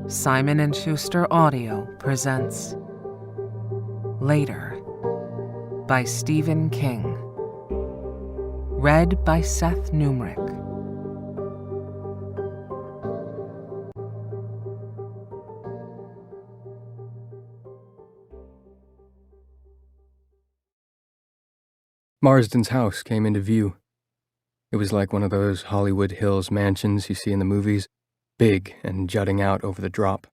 Simon & Schuster Audio presents Later by Stephen King. Read by Seth Numrick. Marsden's house came into view. It was like one of those Hollywood Hills mansions you see in the movies, big and jutting out over the drop.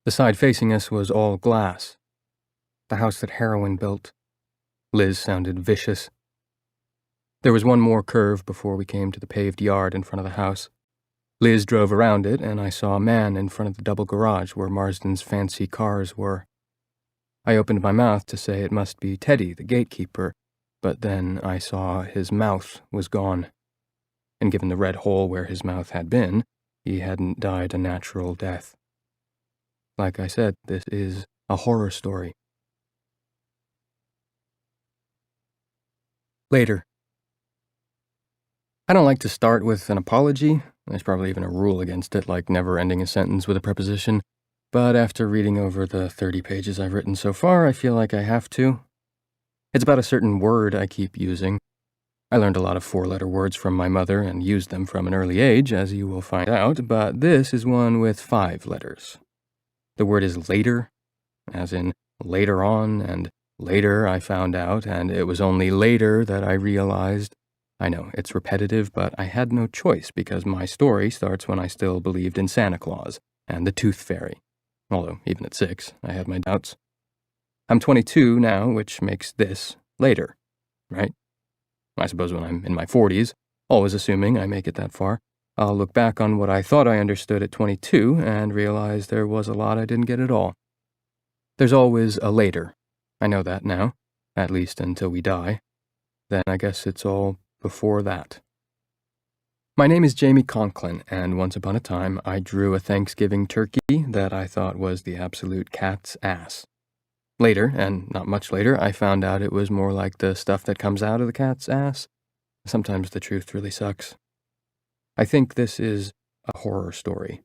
The side facing us was all glass. The house that Heroin built. Liz sounded vicious. There was one more curve before we came to the paved yard in front of the house. Liz drove around it, and I saw a man in front of the double garage where Marsden's fancy cars were. I opened my mouth to say it must be Teddy, the gatekeeper, but then I saw his mouth was gone. And given the red hole where his mouth had been, he hadn't died a natural death. Like I said, this is a horror story. Later. I don't like to start with an apology. There's probably even a rule against it, like never ending a sentence with a preposition. But after reading over the 30 pages I've written so far, I feel like I have to. It's about a certain word I keep using. I learned a lot of 4-letter words from my mother and used them from an early age, as you will find out, but this is one with 5 letters. The word is later, as in later on, and later I found out, and it was only later that I realized. I know, it's repetitive, but I had no choice because my story starts when I still believed in Santa Claus and the Tooth Fairy. Although, even at 6, I had my doubts. I'm 22 now, which makes this later, right? I suppose when I'm in my 40s, always assuming I make it that far, I'll look back on what I thought I understood at 22 and realize there was a lot I didn't get at all. There's always a later. I know that now, at least until we die. Then I guess it's all before that. My name is Jamie Conklin, and once upon a time I drew a Thanksgiving turkey that I thought was the absolute cat's ass. Later, and not much later, I found out it was more like the stuff that comes out of the cat's ass. Sometimes the truth really sucks. I think this is a horror story.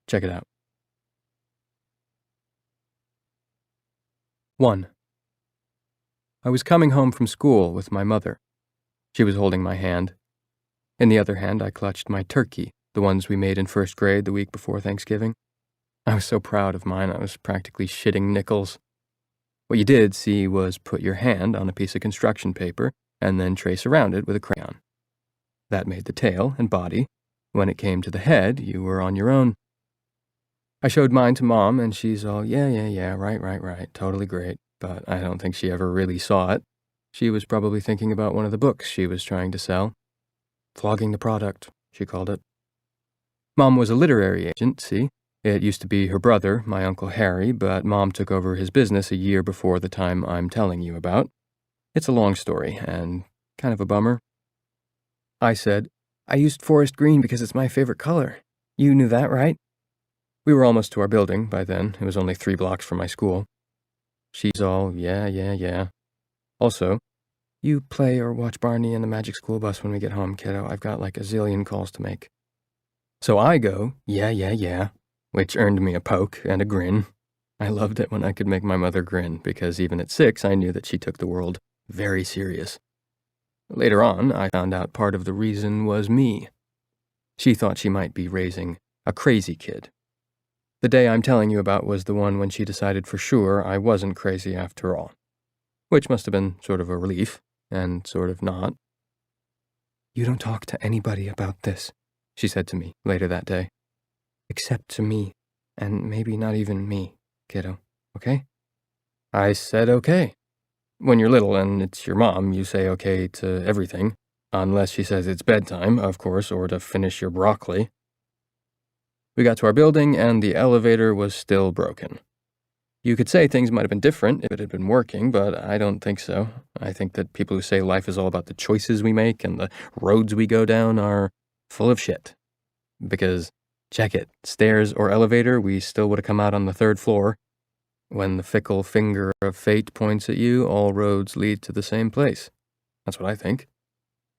Check it out. 1. I was coming home from school with my mother. She was holding my hand. In the other hand, I clutched my turkey, the ones we made in first grade the week before Thanksgiving. I was so proud of mine, I was practically shitting nickels. What you did see was put your hand on a piece of construction paper and then trace around it with a crayon. That made the tail and body. When it came to the head, you were on your own. I showed mine to Mom, and she's all, yeah, right, totally great, but I don't think she ever really saw it. She was probably thinking about one of the books she was trying to sell. Flogging the product, she called it. Mom was a literary agent, see? It used to be her brother, my Uncle Harry, but Mom took over his business a year before the time I'm telling you about. It's a long story, and kind of a bummer. I said, I used forest green because it's my favorite color. You knew that, right? We were almost to our building by then. It was only 3 blocks from my school. She's all, yeah. Also, you play or watch Barney and the Magic School Bus when we get home, kiddo. I've got like a zillion calls to make. So I go, yeah, which earned me a poke and a grin. I loved it when I could make my mother grin, because even at 6, I knew that she took the world very serious. Later on, I found out part of the reason was me. She thought she might be raising a crazy kid. The day I'm telling you about was the one when she decided for sure I wasn't crazy after all. Which must have been sort of a relief, and sort of not. You don't talk to anybody about this, she said to me later that day. Except to me, and maybe not even me, kiddo, okay? I said okay. When you're little and it's your mom, you say okay to everything, unless she says it's bedtime, of course, or to finish your broccoli. We got to our building, and the elevator was still broken. You could say things might have been different if it had been working, but I don't think so. I think that people who say life is all about the choices we make and the roads we go down are full of shit. Because, check it, stairs or elevator, we still would have come out on the 3rd floor. When the fickle finger of fate points at you, all roads lead to the same place. That's what I think.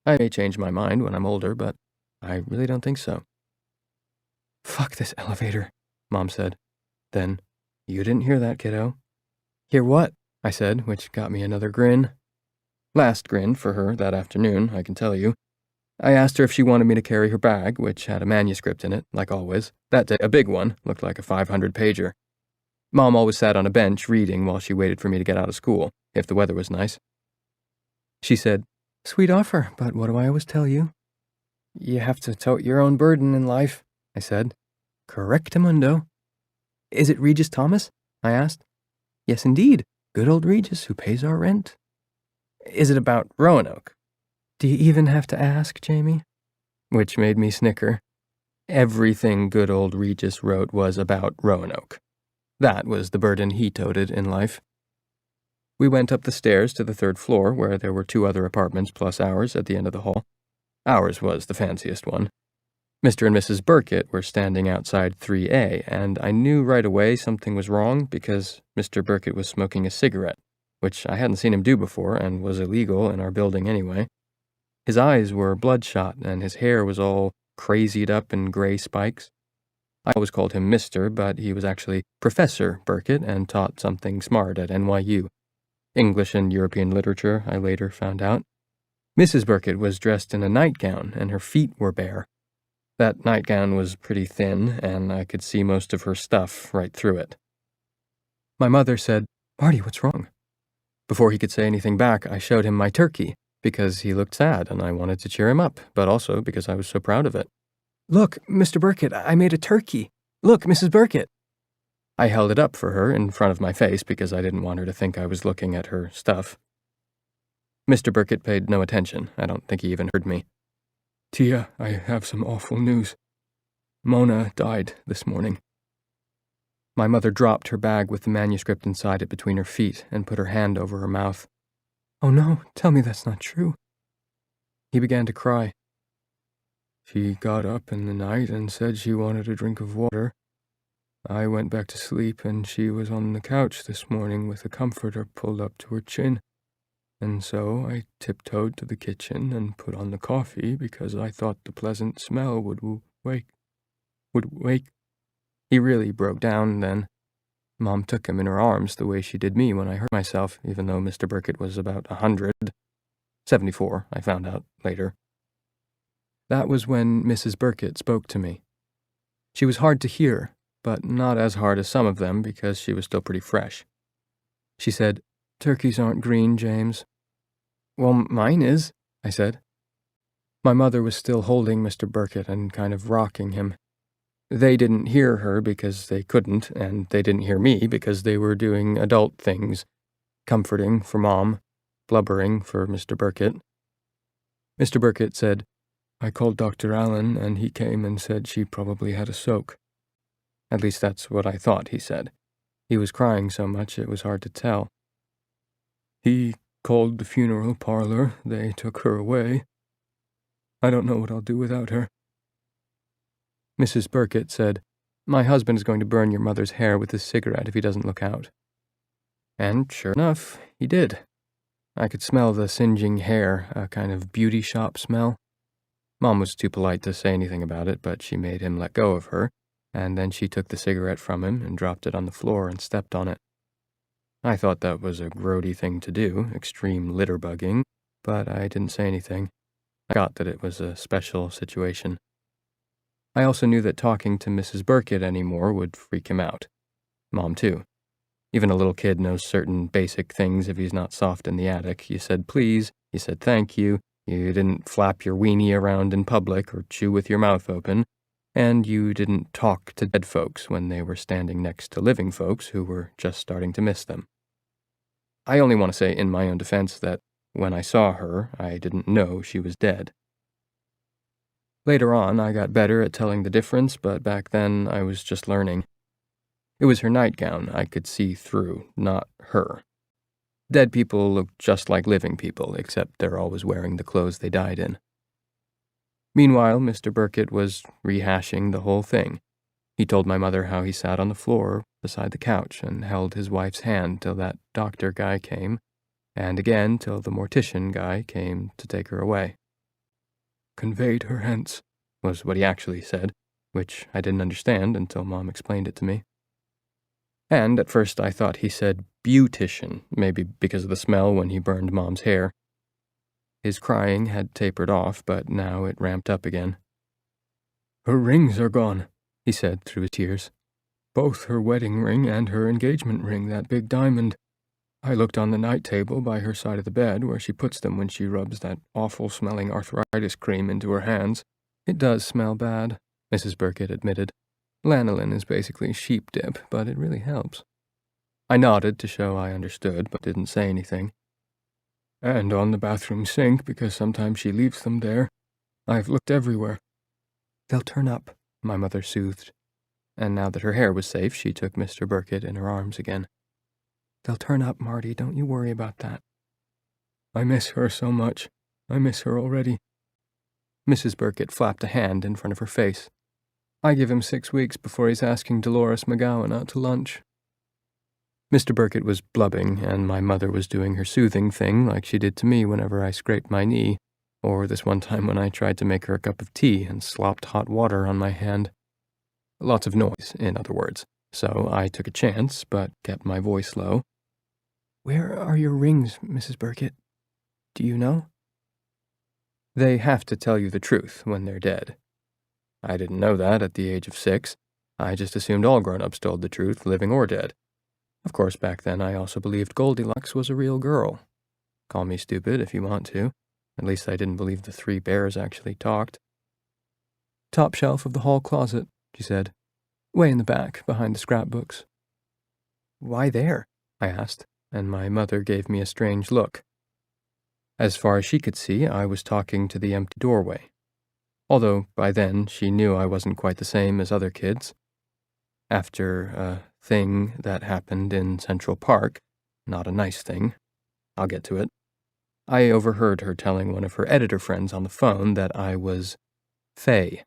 I may change my mind when I'm older, but I really don't think so. Fuck this elevator, Mom said. Then, "You didn't hear that, kiddo." "Hear what?" I said, which got me another grin. Last grin for her that afternoon, I can tell you. I asked her if she wanted me to carry her bag, which had a manuscript in it, like always. That day, a big one, looked like a 500-pager. Mom always sat on a bench reading while she waited for me to get out of school, if the weather was nice. She said, "Sweet offer, but what do I always tell you?" "You have to tote your own burden in life," I said. "Correctamundo." "Is it Regis Thomas?" I asked. "Yes, indeed. Good old Regis who pays our rent." "Is it about Roanoke?" "Do you even have to ask, Jamie?" Which made me snicker. Everything good old Regis wrote was about Roanoke. That was the burden he toted in life. We went up the stairs to the 3rd floor, where there were 2 other apartments plus ours at the end of the hall. Ours was the fanciest one. Mr. and Mrs. Burkett were standing outside 3A, and I knew right away something was wrong because Mr. Burkett was smoking a cigarette, which I hadn't seen him do before and was illegal in our building anyway. His eyes were bloodshot, and his hair was all crazied up in gray spikes. I always called him Mr., but he was actually Professor Burkett and taught something smart at NYU. English and European literature, I later found out. Mrs. Burkett was dressed in a nightgown, and her feet were bare. That nightgown was pretty thin, and I could see most of her stuff right through it. My mother said, "Marty, what's wrong?" Before he could say anything back, I showed him my turkey, because he looked sad and I wanted to cheer him up, but also because I was so proud of it. "Look, Mr. Burkett, I made a turkey. Look, Mrs. Burkett." I held it up for her in front of my face because I didn't want her to think I was looking at her stuff. Mr. Burkett paid no attention. I don't think he even heard me. "Tia, I have some awful news. Mona died this morning." My mother dropped her bag with the manuscript inside it between her feet and put her hand over her mouth. "Oh no, tell me that's not true." He began to cry. "She got up in the night and said she wanted a drink of water. I went back to sleep and she was on the couch this morning with a comforter pulled up to her chin. And so I tiptoed to the kitchen and put on the coffee because I thought the pleasant smell would wake. He really broke down then. Mom took him in her arms the way she did me when I hurt myself, even though Mr. Burkett was about 100. 74, I found out later. That was when Mrs. Burkett spoke to me. She was hard to hear, but not as hard as some of them because she was still pretty fresh. She said, "Turkeys aren't green, James." "Well, mine is," I said. My mother was still holding Mr. Burkett and kind of rocking him. They didn't hear her because they couldn't, and they didn't hear me because they were doing adult things, comforting for Mom, blubbering for Mr. Burkett. Mr. Burkett said, "I called Dr. Allen, and he came and said she probably had a soak." At least that's what I thought he said. He was crying so much it was hard to tell. "He called the funeral parlor. They took her away. I don't know what I'll do without her." Mrs. Burkett said, "My husband is going to burn your mother's hair with his cigarette if he doesn't look out." And sure enough, he did. I could smell the singeing hair, a kind of beauty shop smell. Mom was too polite to say anything about it, but she made him let go of her, and then she took the cigarette from him and dropped it on the floor and stepped on it. I thought that was a grody thing to do, extreme litter bugging, but I didn't say anything. I got that it was a special situation. I also knew that talking to Mrs. Burkett anymore would freak him out. Mom, too. Even a little kid knows certain basic things if he's not soft in the attic. You said please, you said thank you didn't flap your weenie around in public or chew with your mouth open, and you didn't talk to dead folks when they were standing next to living folks who were just starting to miss them. I only want to say in my own defense that when I saw her, I didn't know she was dead. Later on, I got better at telling the difference, but back then I was just learning. It was her nightgown I could see through, not her. Dead people look just like living people, except they're always wearing the clothes they died in. Meanwhile, Mr. Burkett was rehashing the whole thing. He told my mother how he sat on the floor beside the couch and held his wife's hand till that doctor guy came, and again till the mortician guy came to take her away. "Conveyed her hence," was what he actually said, which I didn't understand until Mom explained it to me. And at first I thought he said beautician, maybe because of the smell when he burned Mom's hair. His crying had tapered off, but now it ramped up again. "Her rings are gone," he said through his tears. "Both her wedding ring and her engagement ring, that big diamond. I looked on the night table by her side of the bed where she puts them when she rubs that awful-smelling arthritis cream into her hands. It does smell bad," Mrs. Burkett admitted. "Lanolin is basically sheep dip, but it really helps." I nodded to show I understood, but didn't say anything. "And on the bathroom sink, because sometimes she leaves them there. I've looked everywhere." "They'll turn up," my mother soothed. And now that her hair was safe, she took Mr. Burkett in her arms again. "They'll turn up, Marty. Don't you worry about that." "I miss her so much. I miss her already." Mrs. Burkett flapped a hand in front of her face. "I give him 6 weeks before he's asking Dolores McGowan out to lunch." Mr. Burkett was blubbing, and my mother was doing her soothing thing like she did to me whenever I scraped my knee, or this one time when I tried to make her a cup of tea and slopped hot water on my hand. Lots of noise, in other words, so I took a chance, but kept my voice low. "Where are your rings, Mrs. Burkett? Do you know?" "They have to tell you the truth when they're dead." I didn't know that at the age of 6. I just assumed all grown-ups told the truth, living or dead. Of course, back then I also believed Goldilocks was a real girl. Call me stupid if you want to. At least I didn't believe the 3 bears actually talked. "Top shelf of the hall closet," she said. "Way in the back, behind the scrapbooks." "Why there?" I asked, and my mother gave me a strange look. As far as she could see, I was talking to the empty doorway. Although, by then, she knew I wasn't quite the same as other kids. After a thing that happened in Central Park, not a nice thing, I'll get to it, I overheard her telling one of her editor friends on the phone that I was Faye.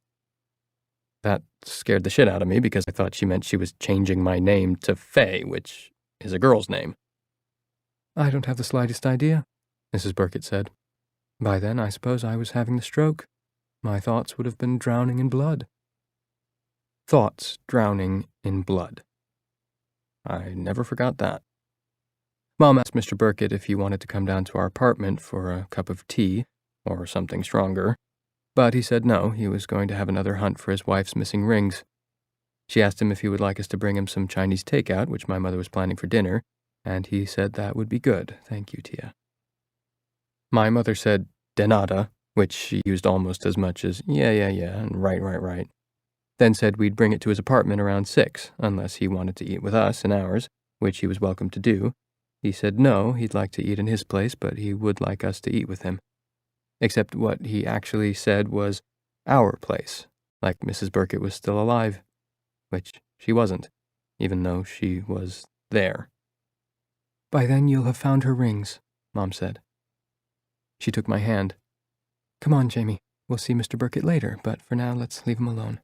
That scared the shit out of me because I thought she meant she was changing my name to Faye, which is a girl's name. "I don't have the slightest idea," Mrs. Burkett said. "By then, I suppose I was having the stroke. My thoughts would have been drowning in blood." Thoughts drowning in blood. I never forgot that. Mom asked Mr. Burkett if he wanted to come down to our apartment for a cup of tea, or something stronger, but he said no, he was going to have another hunt for his wife's missing rings. She asked him if he would like us to bring him some Chinese takeout, which my mother was planning for dinner, and he said that would be good, thank you, Tia. My mother said de nada, which she used almost as much as yeah, and right. Then said we'd bring it to his apartment around 6, unless he wanted to eat with us in ours, which he was welcome to do. He said no, he'd like to eat in his place, but he would like us to eat with him. Except what he actually said was our place, like Mrs. Burkett was still alive, which she wasn't, even though she was there. "By then you'll have found her rings," Mom said. She took my hand. "Come on, Jamie. We'll see Mr. Burkett later, but for now let's leave him alone."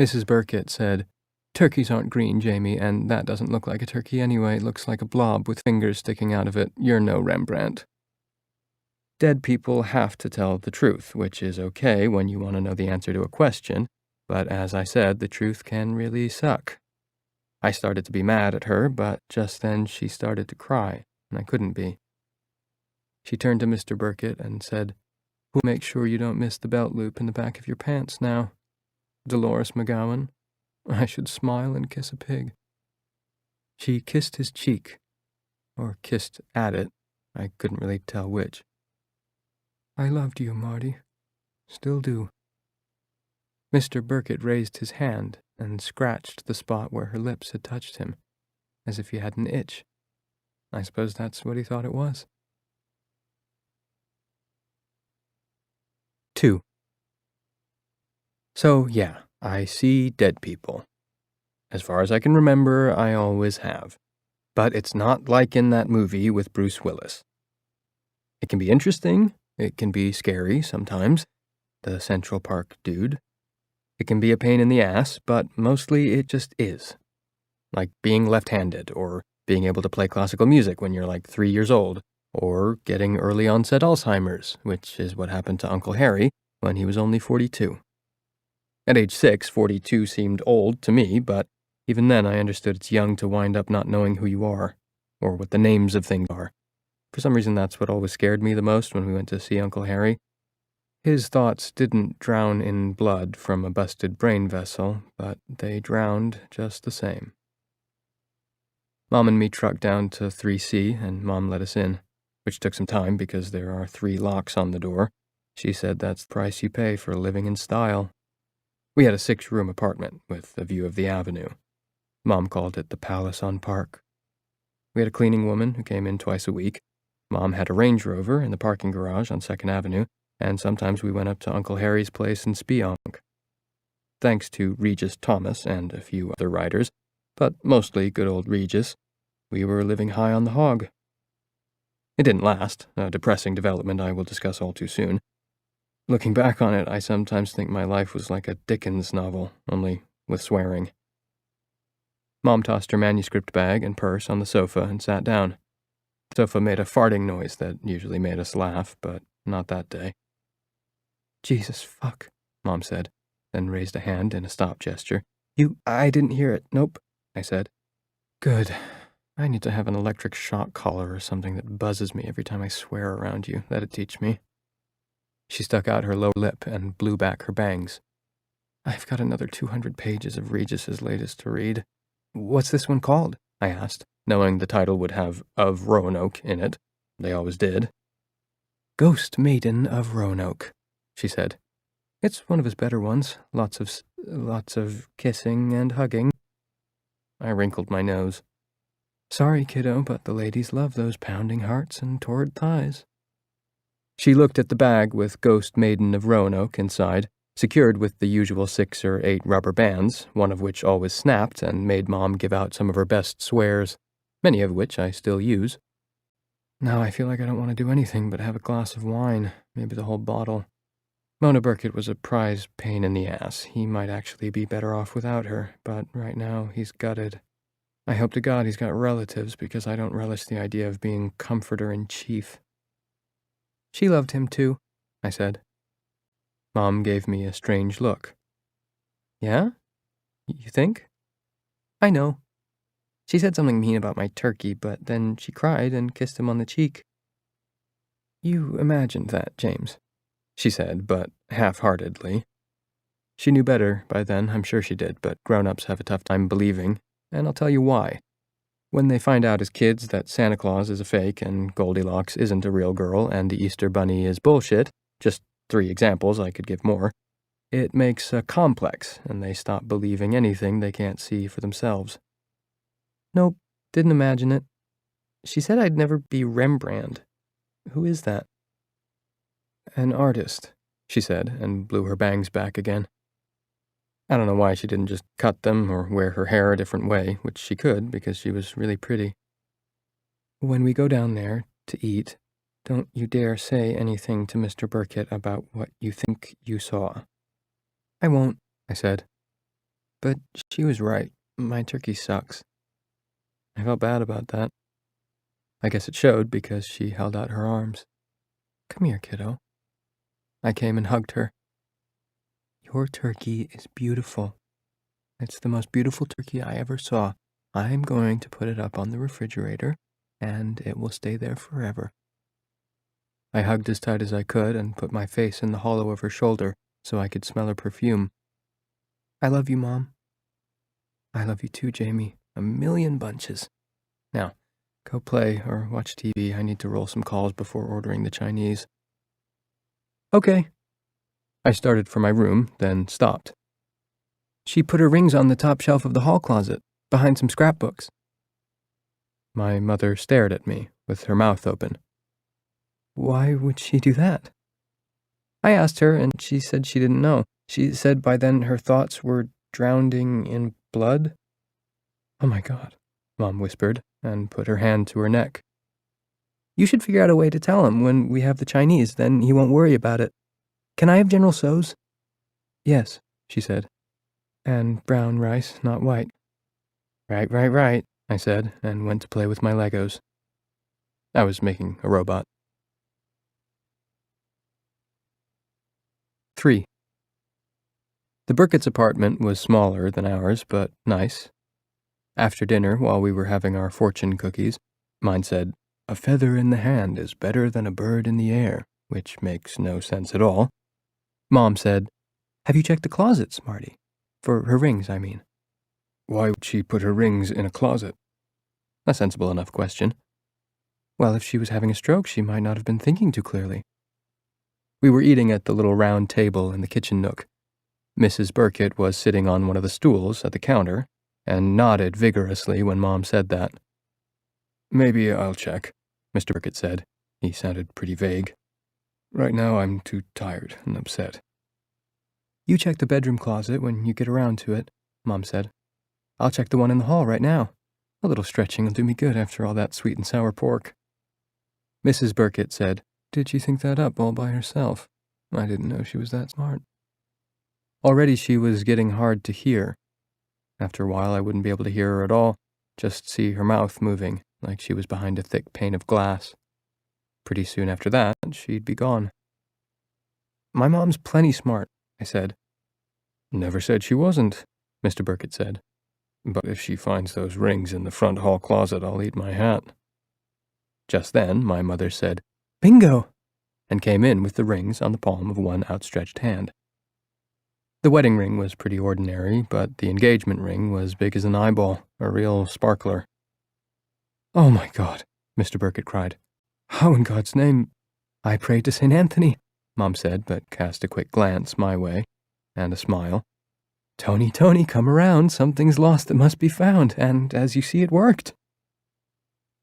Mrs. Burkett said, "Turkeys aren't green, Jamie, and that doesn't look like a turkey anyway. It looks like a blob with fingers sticking out of it. You're no Rembrandt." Dead people have to tell the truth, which is okay when you want to know the answer to a question, but as I said, the truth can really suck. I started to be mad at her, but just then she started to cry, and I couldn't be. She turned to Mr. Burkett and said, "We'll make sure you don't miss the belt loop in the back of your pants now. Dolores McGowan, I should smile and kiss a pig." She kissed his cheek, or kissed at it. I couldn't really tell which. "I loved you, Marty. Still do." Mr. Burkett raised his hand and scratched the spot where her lips had touched him, as if he had an itch. I suppose that's what he thought it was. 2. So, yeah, I see dead people. As far as I can remember, I always have. But it's not like in that movie with Bruce Willis. It can be interesting, it can be scary sometimes, the Central Park dude. It can be a pain in the ass, but mostly it just is. Like being left-handed, or being able to play classical music when you're like 3 years old, or getting early onset Alzheimer's, which is what happened to Uncle Harry when he was only 42. At age 6, 42 seemed old to me, but even then I understood it's young to wind up not knowing who you are, or what the names of things are. For some reason, that's what always scared me the most when we went to see Uncle Harry. His thoughts didn't drown in blood from a busted brain vessel, but they drowned just the same. Mom and me trucked down to 3C, and Mom let us in, which took some time because there are 3 locks on the door. She said that's the price you pay for living in style. We had a 6-room apartment with a view of the avenue. Mom called it the Palace on Park. We had a cleaning woman who came in twice a week. Mom had a Range Rover in the parking garage on 2nd Avenue, and sometimes we went up to Uncle Harry's place in Spionk. Thanks to Regis Thomas and a few other riders, but mostly good old Regis, we were living high on the hog. It didn't last, a depressing development I will discuss all too soon. Looking back on it, I sometimes think my life was like a Dickens novel, only with swearing. Mom tossed her manuscript bag and purse on the sofa and sat down. The sofa made a farting noise that usually made us laugh, but not that day. Jesus fuck, Mom said, then raised a hand in a stop gesture. I didn't hear it. Nope, I said. Good. I need to have an electric shock collar or something that buzzes me every time I swear around you. That'd teach me. She stuck out her lower lip and blew back her bangs. I've got another 200 pages of Regis's latest to read. What's this one called? I asked, knowing the title would have Of Roanoke in it. They always did. Ghost Maiden of Roanoke, she said. It's one of his better ones. Lots of kissing and hugging. I wrinkled my nose. Sorry, kiddo, but the ladies love those pounding hearts and torrid thighs. She looked at the bag with Ghost Maiden of Roanoke inside, secured with the usual 6 or 8 rubber bands, one of which always snapped and made Mom give out some of her best swears, many of which I still use. Now I feel like I don't want to do anything but have a glass of wine, maybe the whole bottle. Mona Burkett was a prize pain in the ass. He might actually be better off without her, but right now he's gutted. I hope to God he's got relatives, because I don't relish the idea of being comforter-in-chief. She loved him too, I said. Mom gave me a strange look. Yeah? You think? I know. She said something mean about my turkey, but then she cried and kissed him on the cheek. You imagined that, James, she said, but half-heartedly. She knew better by then, I'm sure she did, but grown-ups have a tough time believing, and I'll tell you why. When they find out as kids that Santa Claus is a fake and Goldilocks isn't a real girl and the Easter Bunny is bullshit, just 3 examples, I could give more, it makes a complex, and they stop believing anything they can't see for themselves. Nope, didn't imagine it. She said I'd never be Rembrandt. Who is that? An artist, she said, and blew her bangs back again. I don't know why she didn't just cut them or wear her hair a different way, which she could because she was really pretty. When we go down there to eat, don't you dare say anything to Mr. Burkett about what you think you saw. I won't, I said. But she was right. My turkey sucks. I felt bad about that. I guess it showed because she held out her arms. Come here, kiddo. I came and hugged her. Your turkey is beautiful. It's the most beautiful turkey I ever saw. I'm going to put it up on the refrigerator, and it will stay there forever. I hugged as tight as I could and put my face in the hollow of her shoulder so I could smell her perfume. I love you, Mom. I love you too, Jamie. 1,000,000 bunches. Now, go play or watch TV. I need to roll some calls before ordering the Chinese. Okay. I started for my room, then stopped. She put her rings on the top shelf of the hall closet, behind some scrapbooks. My mother stared at me, with her mouth open. Why would she do that? I asked her, and she said she didn't know. She said by then her thoughts were drowning in blood. Oh my God, Mom whispered, and put her hand to her neck. You should figure out a way to tell him when we have the Chinese, then he won't worry about it. Can I have General Tso's? Yes, she said. And brown rice, not white. Right, I said, and went to play with my Legos. I was making a robot. 3. The Burkett's apartment was smaller than ours, but nice. After dinner, while we were having our fortune cookies, mine said, "A feather in the hand is better than a bird in the air," which makes no sense at all. Mom said, "Have you checked the closets, Marty? For her rings, I mean." "Why would she put her rings in a closet?" A sensible enough question. Well, if she was having a stroke, she might not have been thinking too clearly. We were eating at the little round table in the kitchen nook. Mrs. Burkett was sitting on one of the stools at the counter and nodded vigorously when Mom said that. "Maybe I'll check," Mr. Burkett said. He sounded pretty vague. "Right now I'm too tired and upset." "You check the bedroom closet when you get around to it," Mom said. "I'll check the one in the hall right now. A little stretching will do me good after all that sweet and sour pork." Mrs. Burkett said, "Did she think that up all by herself? I didn't know she was that smart." Already she was getting hard to hear. After a while I wouldn't be able to hear her at all, just see her mouth moving, like she was behind a thick pane of glass. Pretty soon after that, she'd be gone. "My mom's plenty smart," I said. "Never said she wasn't," Mr. Burkett said. "But if she finds those rings in the front hall closet, I'll eat my hat." Just then, my mother said, "Bingo!" and came in with the rings on the palm of one outstretched hand. The wedding ring was pretty ordinary, but the engagement ring was big as an eyeball, a real sparkler. "Oh my God," Mr. Burkett cried. "How in God's name—" "I prayed to St. Anthony," Mom said, but cast a quick glance my way, and a smile. "Tony, Tony, come around, something's lost that must be found, and as you see, it worked."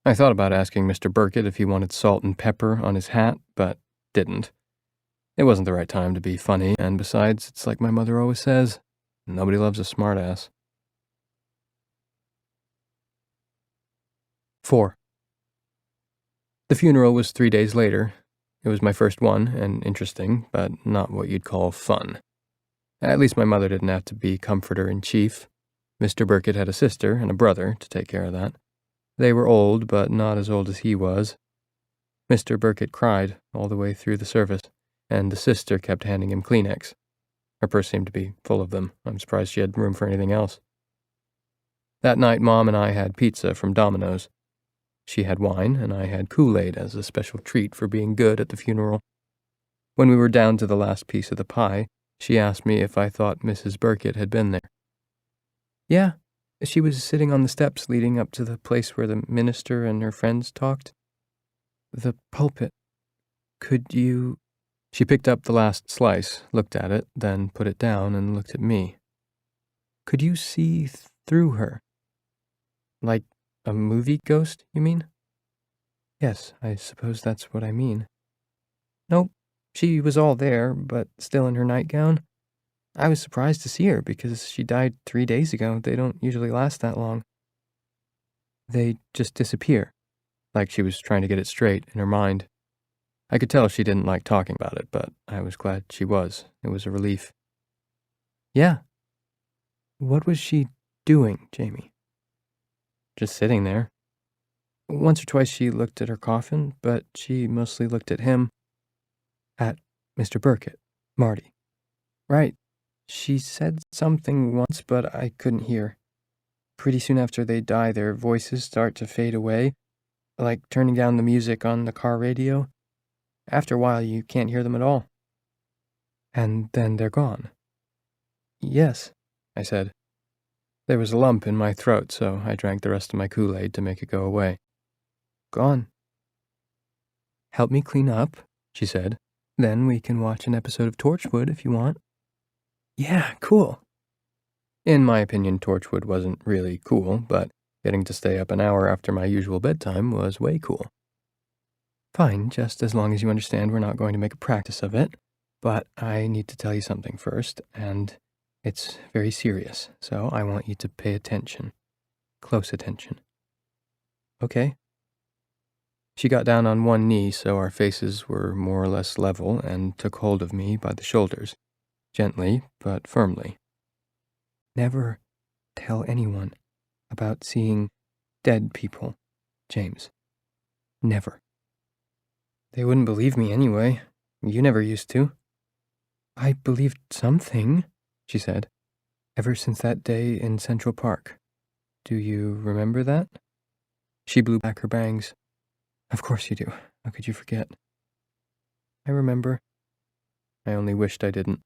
I thought about asking Mr. Burkett if he wanted salt and pepper on his hat, but didn't. It wasn't the right time to be funny, and besides, it's like my mother always says, nobody loves a smartass. 4. The funeral was 3 days later. It was my first one, and interesting, but not what you'd call fun. At least my mother didn't have to be comforter-in-chief. Mr. Burkett had a sister and a brother to take care of that. They were old, but not as old as he was. Mr. Burkett cried all the way through the service, and the sister kept handing him Kleenex. Her purse seemed to be full of them. I'm surprised she had room for anything else. That night, Mom and I had pizza from Domino's. She had wine, and I had Kool-Aid as a special treat for being good at the funeral. When we were down to the last piece of the pie, she asked me if I thought Mrs. Burkett had been there. "Yeah, she was sitting on the steps leading up to the place where the minister and her friends talked. The pulpit. Could you—" She picked up the last slice, looked at it, then put it down and looked at me. "Could you see through her? Like a movie ghost, you mean?" "Yes, I suppose that's what I mean." "Nope, she was all there, but still in her nightgown. I was surprised to see her because she died 3 days ago. They don't usually last that long." "They just disappear," like she was trying to get it straight in her mind. I could tell she didn't like talking about it, but I was glad she was. It was a relief. "Yeah." "What was she doing, Jamie?" "Just sitting there. Once or twice she looked at her coffin, but she mostly looked at him." "At Mr. Burkett, Marty." "Right. She said something once, but I couldn't hear. Pretty soon after they die, their voices start to fade away, like turning down the music on the car radio. After a while, you can't hear them at all." "And then they're gone?" "Yes," I said. There was a lump in my throat, so I drank the rest of my Kool-Aid to make it go away. "Gone." "Help me clean up," she said. "Then we can watch an episode of Torchwood if you want." "Yeah, cool." In my opinion, Torchwood wasn't really cool, but getting to stay up an hour after my usual bedtime was way cool. "Fine, just as long as you understand we're not going to make a practice of it. But I need to tell you something first, and it's very serious, so I want you to pay attention. Close attention." "Okay." She got down on one knee so our faces were more or less level and took hold of me by the shoulders, gently but firmly. "Never tell anyone about seeing dead people, James. Never." "They wouldn't believe me anyway. You never used to." "I believed something," she said. Ever since that day in Central Park. Do you remember that? She blew back her bangs. Of course you do. How could you forget? I remember. I only wished I didn't.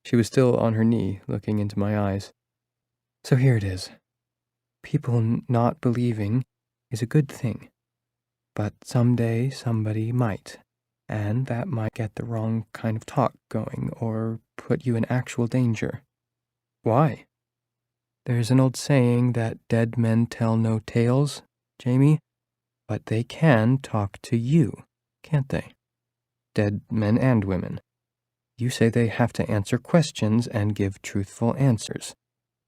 She was still on her knee, looking into my eyes. So here it is. People not believing is a good thing. But someday somebody might, and that might get the wrong kind of talk going, or put you in actual danger. Why? There's an old saying that dead men tell no tales, Jamie, but they can talk to you, can't they? Dead men and women. You say they have to answer questions and give truthful answers,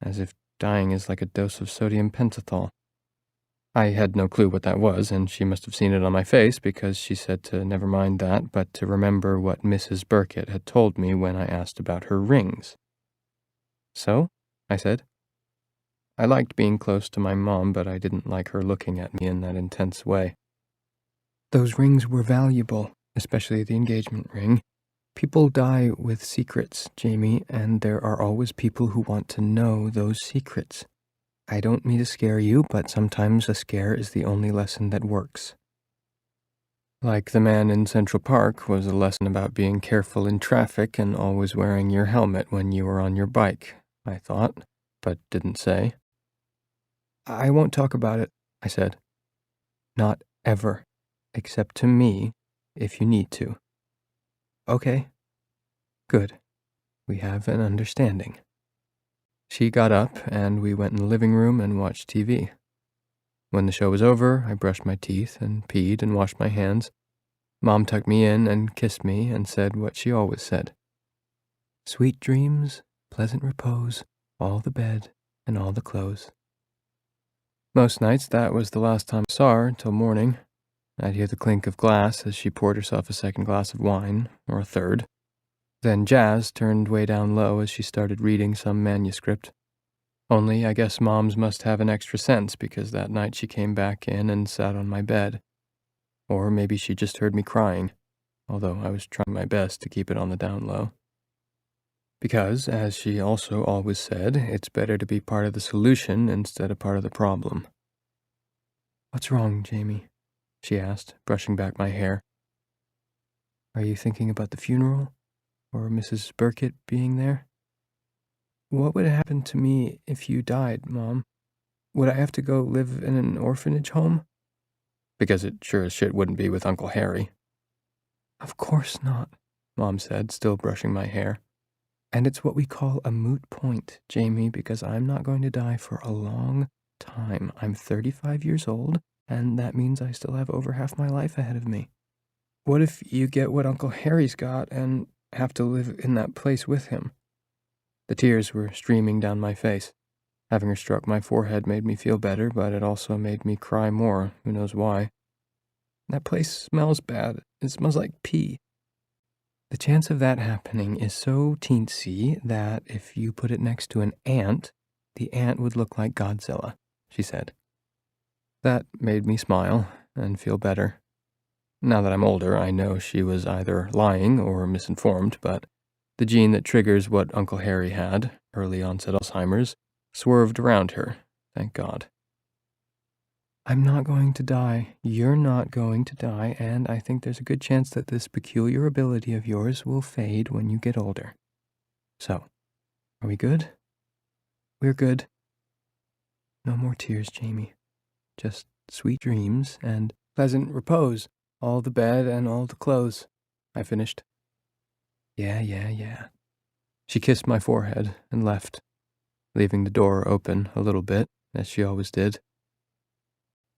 as if dying is like a dose of sodium pentothal. I had no clue what that was, and she must have seen it on my face because she said to never mind that, but to remember what Mrs. Burkett had told me when I asked about her rings. So? I said. I liked being close to my mom, but I didn't like her looking at me in that intense way. Those rings were valuable, especially the engagement ring. People die with secrets, Jamie, and there are always people who want to know those secrets. I don't mean to scare you, but sometimes a scare is the only lesson that works. Like the man in Central Park was a lesson about being careful in traffic and always wearing your helmet when you were on your bike, I thought, but didn't say. I won't talk about it, I said. Not ever, except to me, if you need to. Okay. Good. We have an understanding. She got up, and we went in the living room and watched TV. When the show was over, I brushed my teeth and peed and washed my hands. Mom tucked me in and kissed me and said what she always said. Sweet dreams, pleasant repose, all the bed and all the clothes. Most nights that was the last time I saw her till morning. I'd hear the clink of glass as she poured herself a second glass of wine, or a third. Then Jazz turned way down low as she started reading some manuscript. Only I guess moms must have an extra sense because that night she came back in and sat on my bed. Or maybe she just heard me crying, although I was trying my best to keep it on the down low. Because, as she also always said, it's better to be part of the solution instead of part of the problem. What's wrong, Jamie? She asked, brushing back my hair. Are you thinking about the funeral? Or Mrs. Burkett being there? What would happen to me if you died, Mom? Would I have to go live in an orphanage home? Because it sure as shit wouldn't be with Uncle Harry. Of course not, Mom said, still brushing my hair. And it's what we call a moot point, Jamie, because I'm not going to die for a long time. I'm 35 years old, and that means I still have over half my life ahead of me. What if you get what Uncle Harry's got and have to live in that place with him? The tears were streaming down my face. Having her stroke my forehead made me feel better, but it also made me cry more, who knows why. That place smells bad. It smells like pee. The chance of that happening is so teensy that if you put it next to an ant, the ant would look like Godzilla, she said. That made me smile and feel better. Now that I'm older, I know she was either lying or misinformed, but the gene that triggers what Uncle Harry had, early onset Alzheimer's, swerved around her, thank God. I'm not going to die, you're not going to die, and I think there's a good chance that this peculiar ability of yours will fade when you get older. So, are we good? We're good. No more tears, Jamie. Just sweet dreams and pleasant repose, all the bed and all the clothes, I finished. Yeah. She kissed my forehead and left, leaving the door open a little bit, as she always did.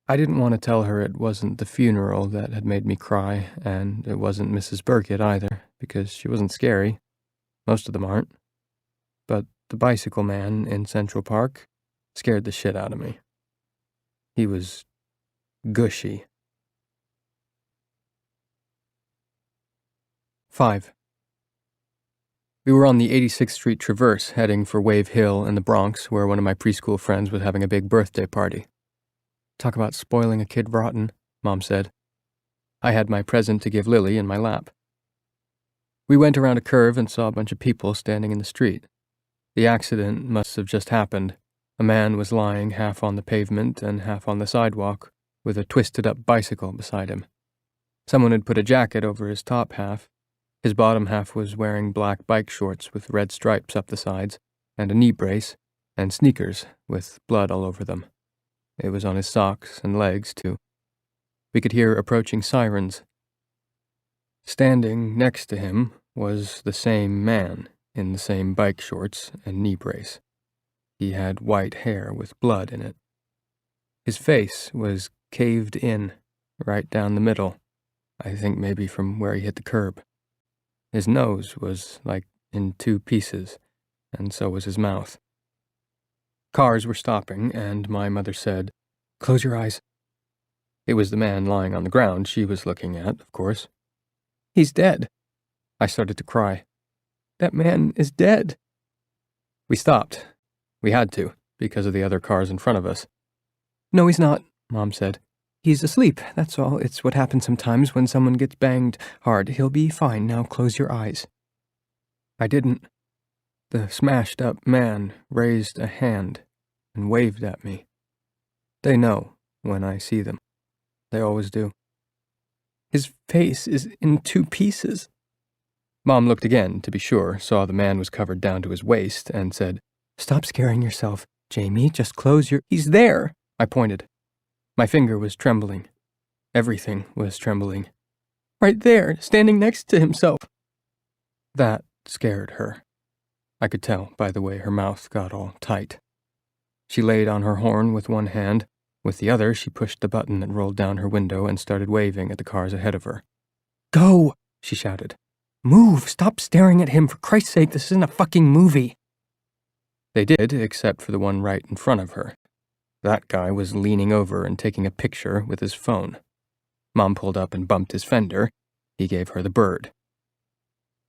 I didn't want to tell her it wasn't the funeral that had made me cry, and it wasn't Mrs. Burkett either, because she wasn't scary. Most of them aren't. But the bicycle man in Central Park scared the shit out of me. He was gushy. 5. We were on the 86th Street Traverse, heading for Wave Hill in the Bronx, where one of my preschool friends was having a big birthday party. Talk about spoiling a kid rotten, Mom said. I had my present to give Lily in my lap. We went around a curve and saw a bunch of people standing in the street. The accident must have just happened. A man was lying half on the pavement and half on the sidewalk, with a twisted-up bicycle beside him. Someone had put a jacket over his top half. His bottom half was wearing black bike shorts with red stripes up the sides, and a knee brace, and sneakers with blood all over them. It was on his socks and legs, too. We could hear approaching sirens. Standing next to him was the same man in the same bike shorts and knee brace. He had white hair with blood in it. His face was caved in, right down the middle, I think maybe from where he hit the curb. His nose was like in two pieces, and so was his mouth. Cars were stopping, and my mother said, "Close your eyes." It was the man lying on the ground she was looking at, of course. "He's dead." I started to cry. "That man is dead." We stopped. We had to, because of the other cars in front of us. "No, he's not," Mom said. "He's asleep, that's all. It's what happens sometimes when someone gets banged hard. He'll be fine. Now close your eyes." I didn't. The smashed-up man raised a hand and waved at me. They know when I see them. They always do. "His face is in two pieces." Mom looked again, to be sure, saw the man was covered down to his waist, and said, "Stop scaring yourself, Jamie. Just close your—" "He's there!" I pointed. My finger was trembling. Everything was trembling. "Right there, standing next to himself." That scared her. I could tell by the way her mouth got all tight. She laid on her horn with one hand. With the other, she pushed the button that rolled down her window and started waving at the cars ahead of her. "Go!" she shouted. "Move! Stop staring at him, for Christ's sake, this isn't a fucking movie!" They did, except for the one right in front of her. That guy was leaning over and taking a picture with his phone. Mom pulled up and bumped his fender. He gave her the bird.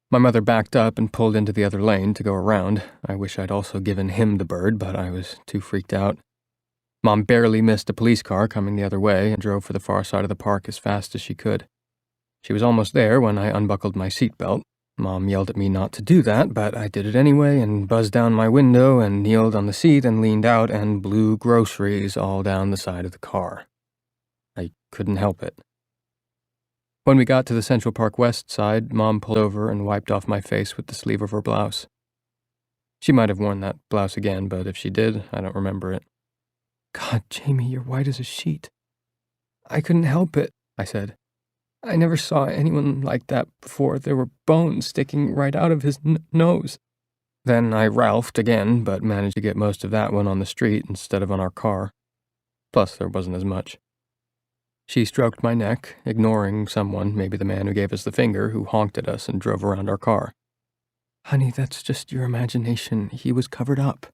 My mother backed up and pulled into the other lane to go around. I wish I'd also given him the bird, but I was too freaked out. Mom barely missed a police car coming the other way and drove for the far side of the park as fast as she could. She was almost there when I unbuckled my seatbelt. Mom yelled at me not to do that, but I did it anyway and buzzed down my window and kneeled on the seat and leaned out and blew groceries all down the side of the car. I couldn't help it. When we got to the Central Park West side, Mom pulled over and wiped off my face with the sleeve of her blouse. She might have worn that blouse again, but if she did, I don't remember it. "God, Jamie, you're white as a sheet." "I couldn't help it," I said. "I never saw anyone like that before. There were bones sticking right out of his nose." Then I ralphed again, but managed to get most of that one on the street instead of on our car. Plus, there wasn't as much. She stroked my neck, ignoring someone, maybe the man who gave us the finger, who honked at us and drove around our car. "Honey, that's just your imagination. He was covered up."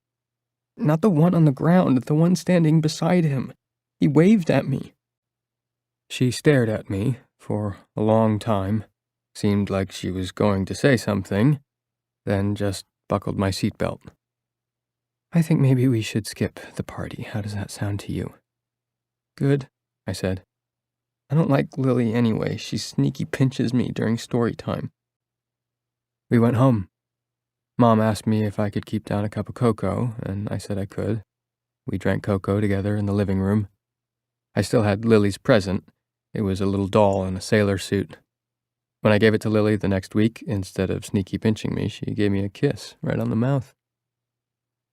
"Not the one on the ground, the one standing beside him. He waved at me." She stared at me for a long time, seemed like she was going to say something, then just buckled my seatbelt. "I think maybe we should skip the party. How does that sound to you?" "Good," I said. "I don't like Lily anyway. She sneaky pinches me during story time." We went home. Mom asked me if I could keep down a cup of cocoa, and I said I could. We drank cocoa together in the living room. I still had Lily's present. It was a little doll in a sailor suit. When I gave it to Lily the next week, instead of sneaky pinching me, she gave me a kiss right on the mouth.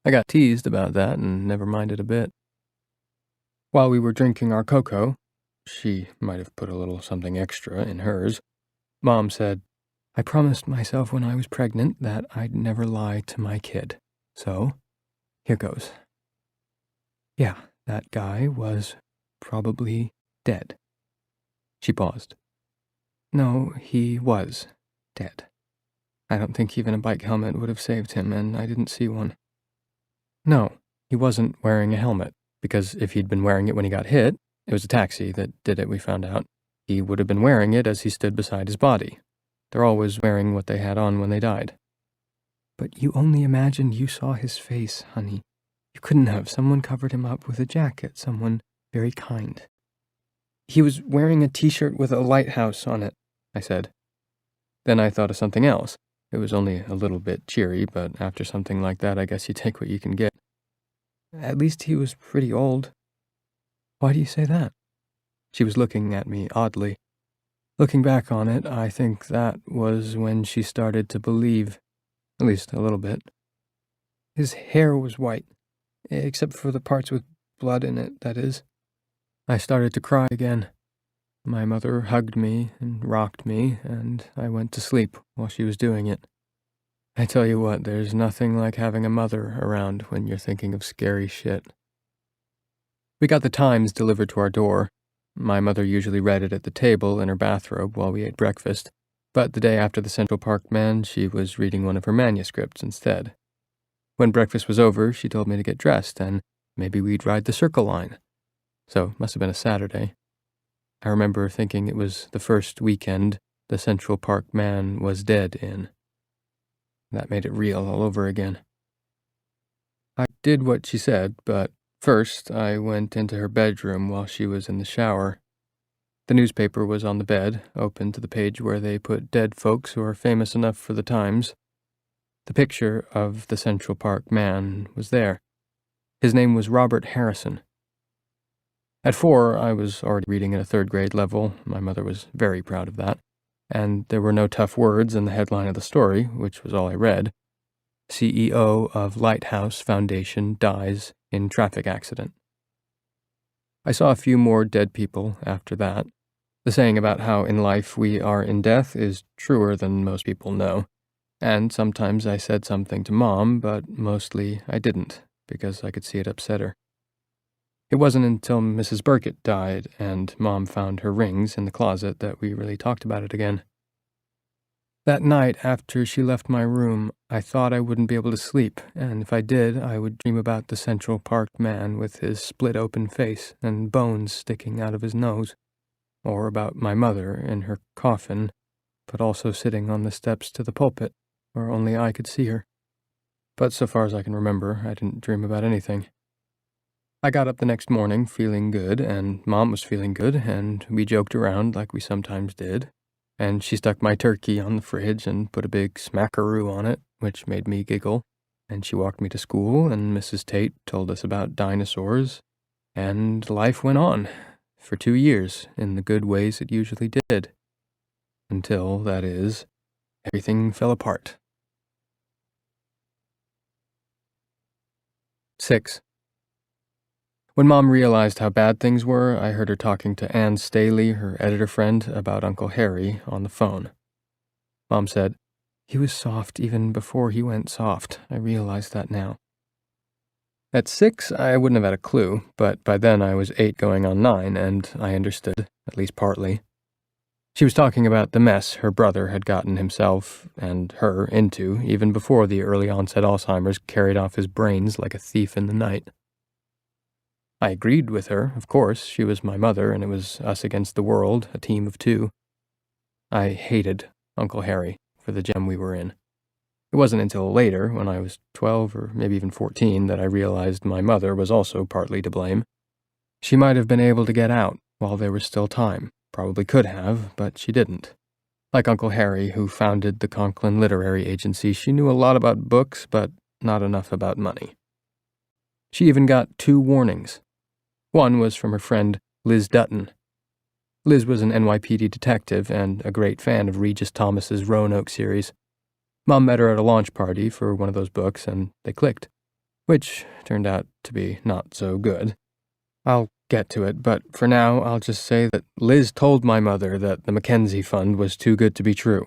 I got teased about that and never minded a bit. While we were drinking our cocoa, she might have put a little something extra in hers, Mom said, "I promised myself when I was pregnant that I'd never lie to my kid. So, here goes. Yeah, that guy was probably dead." She paused. "No, he was dead. I don't think even a bike helmet would have saved him, and I didn't see one. No, he wasn't wearing a helmet, because if he'd been wearing it when he got hit, it was a taxi that did it, we found out. He would have been wearing it as he stood beside his body. They're always wearing what they had on when they died." "But you only imagined you saw his face, honey. You couldn't have. Someone covered him up with a jacket, someone very kind." "He was wearing a t-shirt with a lighthouse on it," I said. Then I thought of something else. It was only a little bit cheery, but after something like that, I guess you take what you can get. At least he was pretty old. Why do you say that? She was looking at me oddly. Looking back on it, I think that was when she started to believe, at least a little bit. His hair was white, except for the parts with blood in it, that is. I started to cry again. My mother hugged me and rocked me, and I went to sleep while she was doing it. I tell you what, there's nothing like having a mother around when you're thinking of scary shit. We got the Times delivered to our door. My mother usually read it at the table in her bathrobe while we ate breakfast, but the day after the Central Park man, she was reading one of her manuscripts instead. When breakfast was over, she told me to get dressed, and maybe we'd ride the Circle Line. So it must have been a Saturday. I remember thinking it was the first weekend the Central Park man was dead in. That made it real all over again. I did what she said, but first I went into her bedroom while she was in the shower. The newspaper was on the bed, open to the page where they put dead folks who are famous enough for the Times. The picture of the Central Park man was there. His name was Robert Harrison. At 4, I was already reading at a third-grade level. My mother was very proud of that. And there were no tough words in the headline of the story, which was all I read. CEO of Lighthouse Foundation dies in traffic accident. I saw a few more dead people after that. The saying about how in life we are in death is truer than most people know. And sometimes I said something to Mom, but mostly I didn't, because I could see it upset her. It wasn't until Mrs. Burkett died and Mom found her rings in the closet that we really talked about it again. That night after she left my room, I thought I wouldn't be able to sleep, and if I did, I would dream about the Central Park man with his split-open face and bones sticking out of his nose, or about my mother in her coffin, but also sitting on the steps to the pulpit, where only I could see her. But so far as I can remember, I didn't dream about anything. I got up the next morning feeling good, and Mom was feeling good, and we joked around like we sometimes did, and she stuck my turkey on the fridge and put a big smackaroo on it, which made me giggle, and she walked me to school, and Mrs. Tate told us about dinosaurs, and life went on, for 2 years, in the good ways it usually did. Until, that is, everything fell apart. 6. When Mom realized how bad things were, I heard her talking to Ann Staley, her editor friend, about Uncle Harry on the phone. Mom said, "He was soft even before he went soft. I realize that now." At 6, I wouldn't have had a clue, but by then I was 8 going on 9, and I understood, at least partly. She was talking about the mess her brother had gotten himself and her into even before the early-onset Alzheimer's carried off his brains like a thief in the night. I agreed with her, of course. She was my mother, and it was us against the world, a team of 2. I hated Uncle Harry for the gem we were in. It wasn't until later, when I was 12 or maybe even 14, that I realized my mother was also partly to blame. She might have been able to get out while there was still time. Probably could have, but she didn't. Like Uncle Harry, who founded the Conklin Literary Agency, she knew a lot about books, but not enough about money. She even got 2 warnings. One was from her friend Liz Dutton. Liz was an NYPD detective and a great fan of Regis Thomas's Roanoke series. Mom met her at a launch party for one of those books, and they clicked, which turned out to be not so good. I'll get to it, but for now I'll just say that Liz told my mother that the Mackenzie Fund was too good to be true.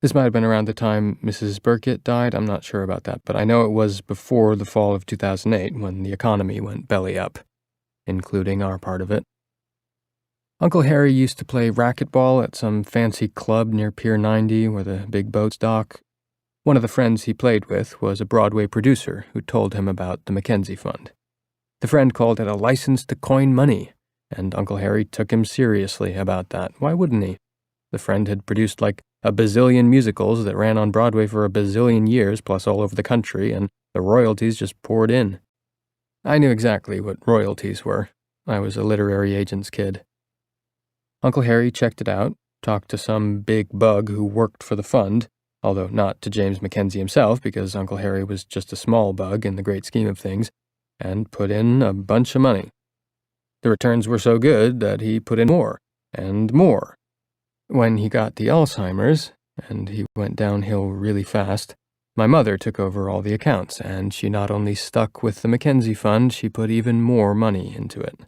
This might have been around the time Mrs. Burkett died, I'm not sure about that, but I know it was before the fall of 2008 when the economy went belly up, including our part of it. Uncle Harry used to play racquetball at some fancy club near Pier 90 where the big boats dock. One of the friends he played with was a Broadway producer who told him about the Mackenzie Fund. The friend called it a license to coin money, and Uncle Harry took him seriously about that. Why wouldn't he? The friend had produced like a bazillion musicals that ran on Broadway for a bazillion years, plus all over the country, and the royalties just poured in. I knew exactly what royalties were. I was a literary agent's kid. Uncle Harry checked it out, talked to some big bug who worked for the fund, although not to James Mackenzie himself, because Uncle Harry was just a small bug in the great scheme of things, and put in a bunch of money. The returns were so good that he put in more, and more. When he got the Alzheimer's, and he went downhill really fast, my mother took over all the accounts, and she not only stuck with the Mackenzie Fund, she put even more money into it.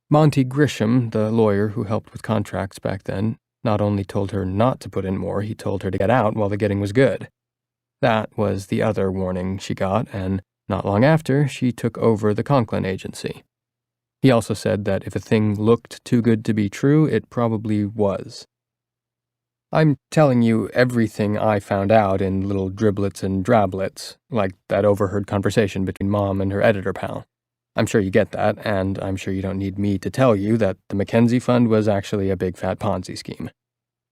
Monty Grisham, the lawyer who helped with contracts back then, not only told her not to put in more, he told her to get out while the getting was good. That was the other warning she got, and not long after, she took over the Conklin agency. He also said that if a thing looked too good to be true, it probably was. I'm telling you everything I found out in little driblets and drablets, like that overheard conversation between Mom and her editor pal. I'm sure you get that, and I'm sure you don't need me to tell you that the Mackenzie Fund was actually a big fat Ponzi scheme.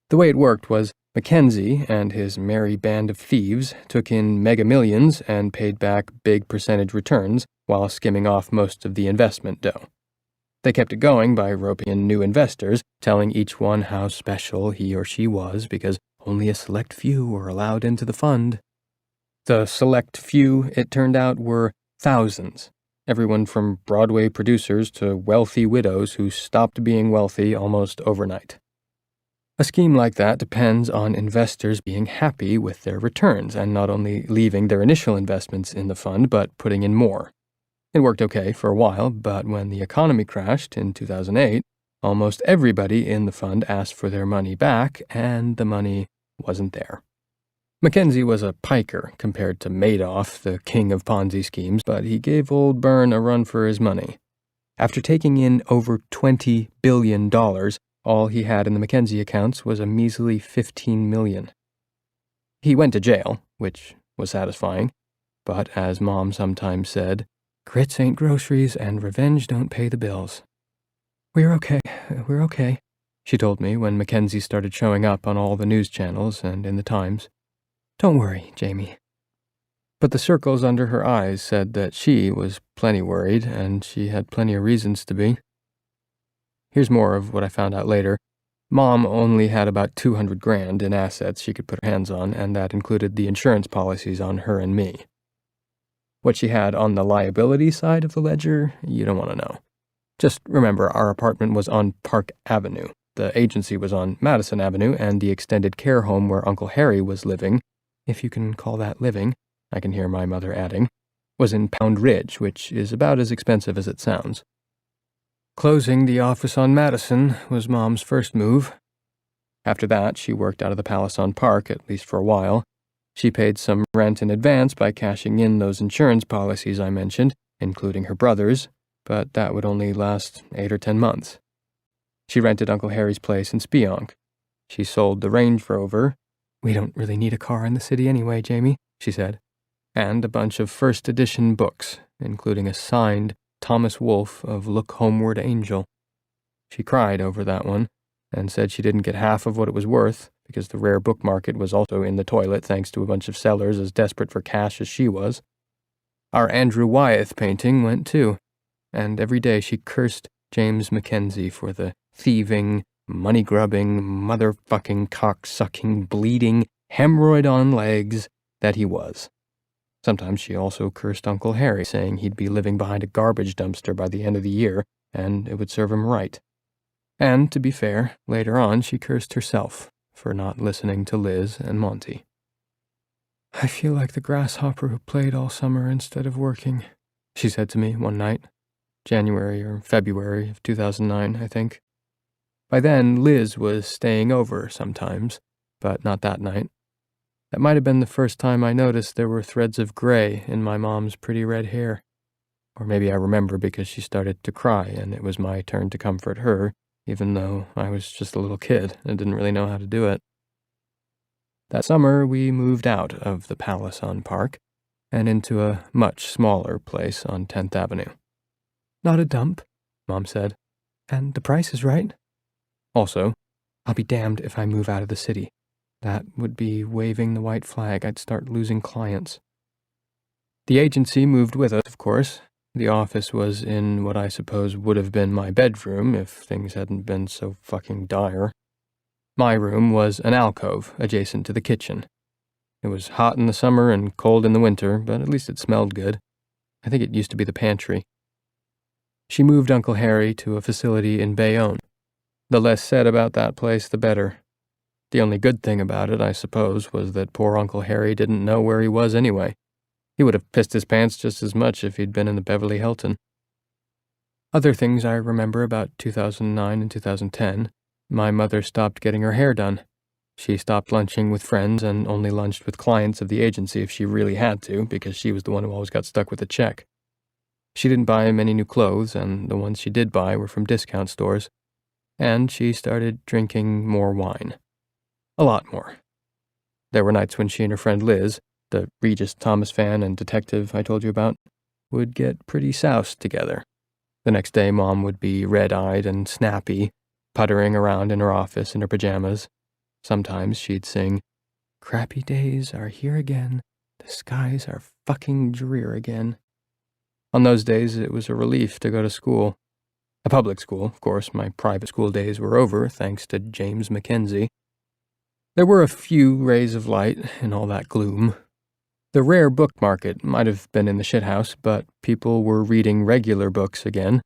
The way it worked was Mackenzie and his merry band of thieves took in mega millions and paid back big percentage returns while skimming off most of the investment dough. They kept it going by roping in new investors, telling each one how special he or she was because only a select few were allowed into the fund. The select few, it turned out, were thousands. Everyone from Broadway producers to wealthy widows who stopped being wealthy almost overnight. A scheme like that depends on investors being happy with their returns and not only leaving their initial investments in the fund, but putting in more. It worked okay for a while, but when the economy crashed in 2008, almost everybody in the fund asked for their money back, and the money wasn't there. Mackenzie was a piker compared to Madoff, the king of Ponzi schemes, but he gave old Byrne a run for his money. After taking in over $20 billion, all he had in the Mackenzie accounts was a measly $15 million. He went to jail, which was satisfying, but as Mom sometimes said, grits ain't groceries and revenge don't pay the bills. We're okay, she told me when Mackenzie started showing up on all the news channels and in the Times. Don't worry, Jamie. But the circles under her eyes said that she was plenty worried, and she had plenty of reasons to be. Here's more of what I found out later. Mom only had about $200,000 in assets she could put her hands on, and that included the insurance policies on her and me. What she had on the liability side of the ledger, you don't want to know. Just remember, our apartment was on Park Avenue. The agency was on Madison Avenue, and the extended care home where Uncle Harry was living, if you can call that living, I can hear my mother adding, was in Pound Ridge, which is about as expensive as it sounds. Closing the office on Madison was Mom's first move. After that, she worked out of the Palace on Park, at least for a while. She paid some rent in advance by cashing in those insurance policies I mentioned, including her brother's, but that would only last 8 or 10 months. She rented Uncle Harry's place in Spionk. She sold the Range Rover. We don't really need a car in the city anyway, Jamie, she said. And a bunch of first edition books, including a signed Thomas Wolfe of Look Homeward Angel. She cried over that one, and said she didn't get half of what it was worth, because the rare book market was also in the toilet thanks to a bunch of sellers as desperate for cash as she was. Our Andrew Wyeth painting went too, and every day she cursed James Mackenzie for the thieving, money-grubbing, motherfucking, cock-sucking, bleeding, hemorrhoid-on-legs that he was. Sometimes she also cursed Uncle Harry, saying he'd be living behind a garbage dumpster by the end of the year, and it would serve him right. And, to be fair, later on she cursed herself for not listening to Liz and Monty. I feel like the grasshopper who played all summer instead of working, she said to me one night, January or February of 2009, I think. By then, Liz was staying over sometimes, but not that night. That might have been the first time I noticed there were threads of gray in my mom's pretty red hair. Or maybe I remember because she started to cry and it was my turn to comfort her, even though I was just a little kid and didn't really know how to do it. That summer, we moved out of the Palace on Park and into a much smaller place on 10th Avenue. Not a dump, Mom said. And the price is right. Also, I'll be damned if I move out of the city. That would be waving the white flag. I'd start losing clients. The agency moved with us, of course. The office was in what I suppose would have been my bedroom if things hadn't been so fucking dire. My room was an alcove adjacent to the kitchen. It was hot in the summer and cold in the winter, but at least it smelled good. I think it used to be the pantry. She moved Uncle Harry to a facility in Bayonne. The less said about that place, the better. The only good thing about it, I suppose, was that poor Uncle Harry didn't know where he was anyway. He would have pissed his pants just as much if he'd been in the Beverly Hilton. Other things I remember about 2009 and 2010, my mother stopped getting her hair done. She stopped lunching with friends and only lunched with clients of the agency if she really had to, because she was the one who always got stuck with the check. She didn't buy many new clothes, and the ones she did buy were from discount stores. And she started drinking more wine. A lot more. There were nights when she and her friend Liz, the Regis Thomas fan and detective I told you about, would get pretty soused together. The next day, Mom would be red-eyed and snappy, puttering around in her office in her pajamas. Sometimes she'd sing, "Crappy days are here again, the skies are fucking drear again." On those days, it was a relief to go to school. A public school, of course. My private school days were over, thanks to James Mackenzie. There were a few rays of light in all that gloom. The rare book market might have been in the shithouse, but people were reading regular books again,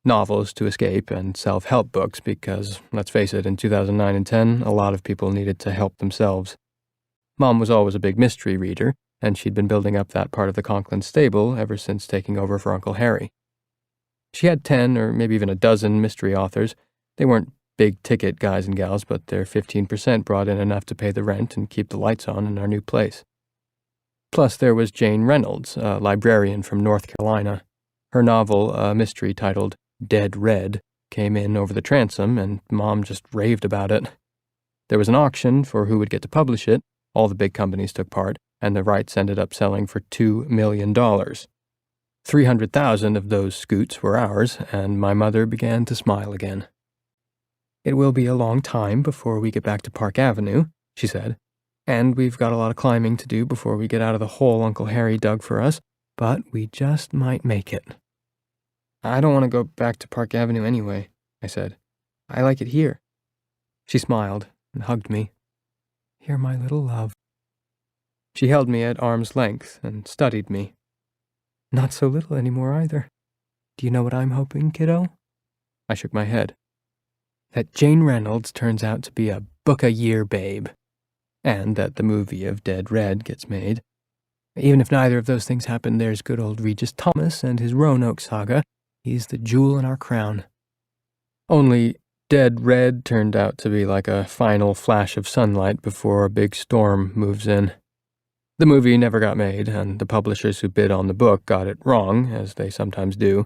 novels to escape and self-help books because, let's face it, in 2009 and 10, a lot of people needed to help themselves. Mom was always a big mystery reader, and she'd been building up that part of the Conklin stable ever since taking over for Uncle Harry. She had 10 or maybe even a dozen mystery authors. They weren't big-ticket guys and gals, but their 15% brought in enough to pay the rent and keep the lights on in our new place. Plus, there was Jane Reynolds, a librarian from North Carolina. Her novel, a mystery titled Dead Red, came in over the transom, and Mom just raved about it. There was an auction for who would get to publish it. All the big companies took part, and the rights ended up selling for $2 million. 300,000 of those scoots were ours, and my mother began to smile again. "It will be a long time before we get back to Park Avenue," she said, "and we've got a lot of climbing to do before we get out of the hole Uncle Harry dug for us, but we just might make it." "I don't want to go back to Park Avenue anyway," I said. "I like it here." She smiled and hugged me. "You're my little love." She held me at arm's length and studied me. "Not so little anymore either. Do you know what I'm hoping, kiddo?" I shook my head. "That Jane Reynolds turns out to be a book-a-year babe, and that the movie of Dead Red gets made. Even if neither of those things happen, there's good old Regis Thomas and his Roanoke saga. He's the jewel in our crown." Only Dead Red turned out to be like a final flash of sunlight before a big storm moves in. The movie never got made, and the publishers who bid on the book got it wrong, as they sometimes do.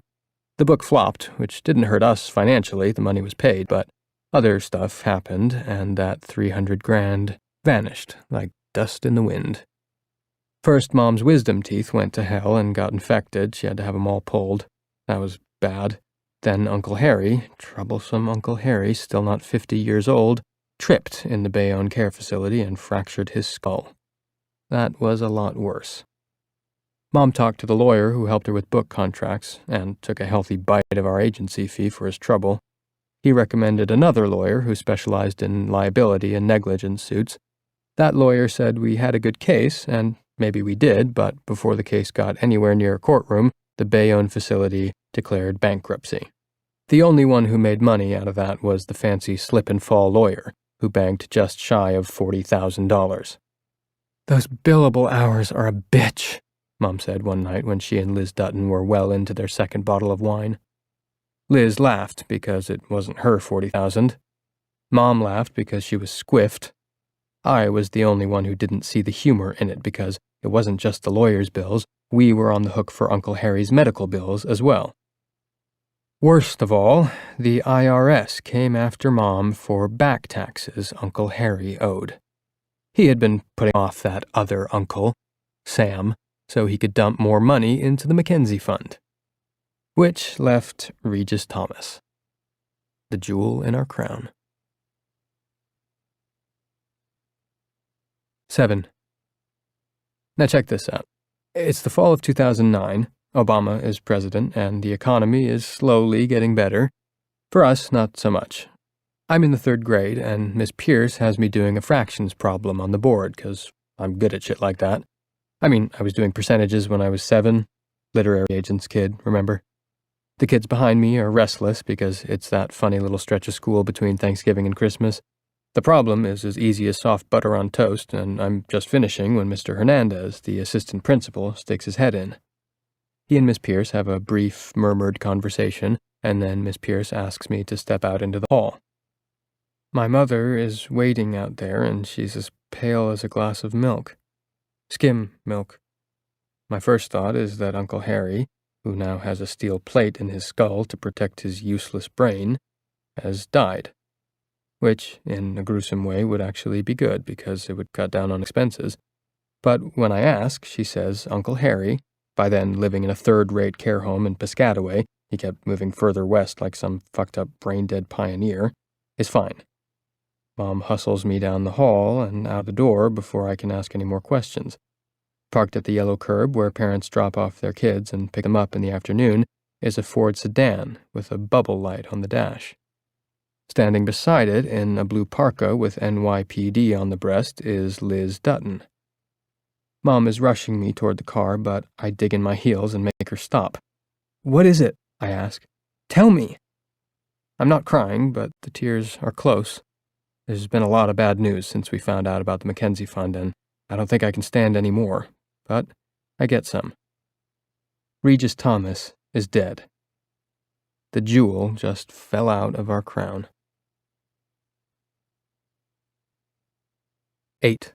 The book flopped, which didn't hurt us financially, the money was paid, but other stuff happened, and that $300,000 vanished like dust in the wind. First, Mom's wisdom teeth went to hell and got infected. She had to have them all pulled. That was bad. Then Uncle Harry, troublesome Uncle Harry, still not 50 years old, tripped in the Bayonne care facility and fractured his skull. That was a lot worse. Mom talked to the lawyer who helped her with book contracts and took a healthy bite of our agency fee for his trouble. He recommended another lawyer who specialized in liability and negligence suits. That lawyer said we had a good case, and maybe we did, but before the case got anywhere near a courtroom, the Bayonne facility declared bankruptcy. The only one who made money out of that was the fancy slip-and-fall lawyer, who banked just shy of $40,000. "Those billable hours are a bitch," Mom said one night when she and Liz Dutton were well into their second bottle of wine. Liz laughed because it wasn't her 40,000. Mom laughed because she was squiffed. I was the only one who didn't see the humor in it because it wasn't just the lawyer's bills. We were on the hook for Uncle Harry's medical bills as well. Worst of all, the IRS came after Mom for back taxes Uncle Harry owed. He had been putting off that other uncle, Sam, so he could dump more money into the Mackenzie Fund, which left Regis Thomas, the jewel in our crown. 7. Now check this out. It's the fall of 2009. Obama is president, and the economy is slowly getting better. For us, not so much. I'm in the 3rd grade, and Miss Pierce has me doing a fractions problem on the board, 'cause I'm good at shit like that. I mean, I was doing percentages when I was 7. Literary agent's kid, remember? The kids behind me are restless because it's that funny little stretch of school between Thanksgiving and Christmas. The problem is as easy as soft butter on toast, and I'm just finishing when Mr. Hernandez, the assistant principal, sticks his head in. He and Miss Pierce have a brief, murmured conversation, and then Miss Pierce asks me to step out into the hall. My mother is waiting out there, and she's as pale as a glass of milk. Skim milk. My first thought is that Uncle Harry, who now has a steel plate in his skull to protect his useless brain, has died. Which, in a gruesome way, would actually be good because it would cut down on expenses. But when I ask, she says Uncle Harry, by then living in a 3rd-rate care home in Piscataway, he kept moving further west like some fucked-up brain-dead pioneer, is fine. Mom hustles me down the hall and out the door before I can ask any more questions. Parked at the yellow curb where parents drop off their kids and pick them up in the afternoon is a Ford sedan with a bubble light on the dash. Standing beside it in a blue parka with NYPD on the breast is Liz Dutton. Mom is rushing me toward the car, but I dig in my heels and make her stop. "What is it?" I ask. "Tell me." I'm not crying, but the tears are close. There's been a lot of bad news since we found out about the Mackenzie Fund, and I don't think I can stand any more, but I get some. Regis Thomas is dead. The jewel just fell out of our crown. 8.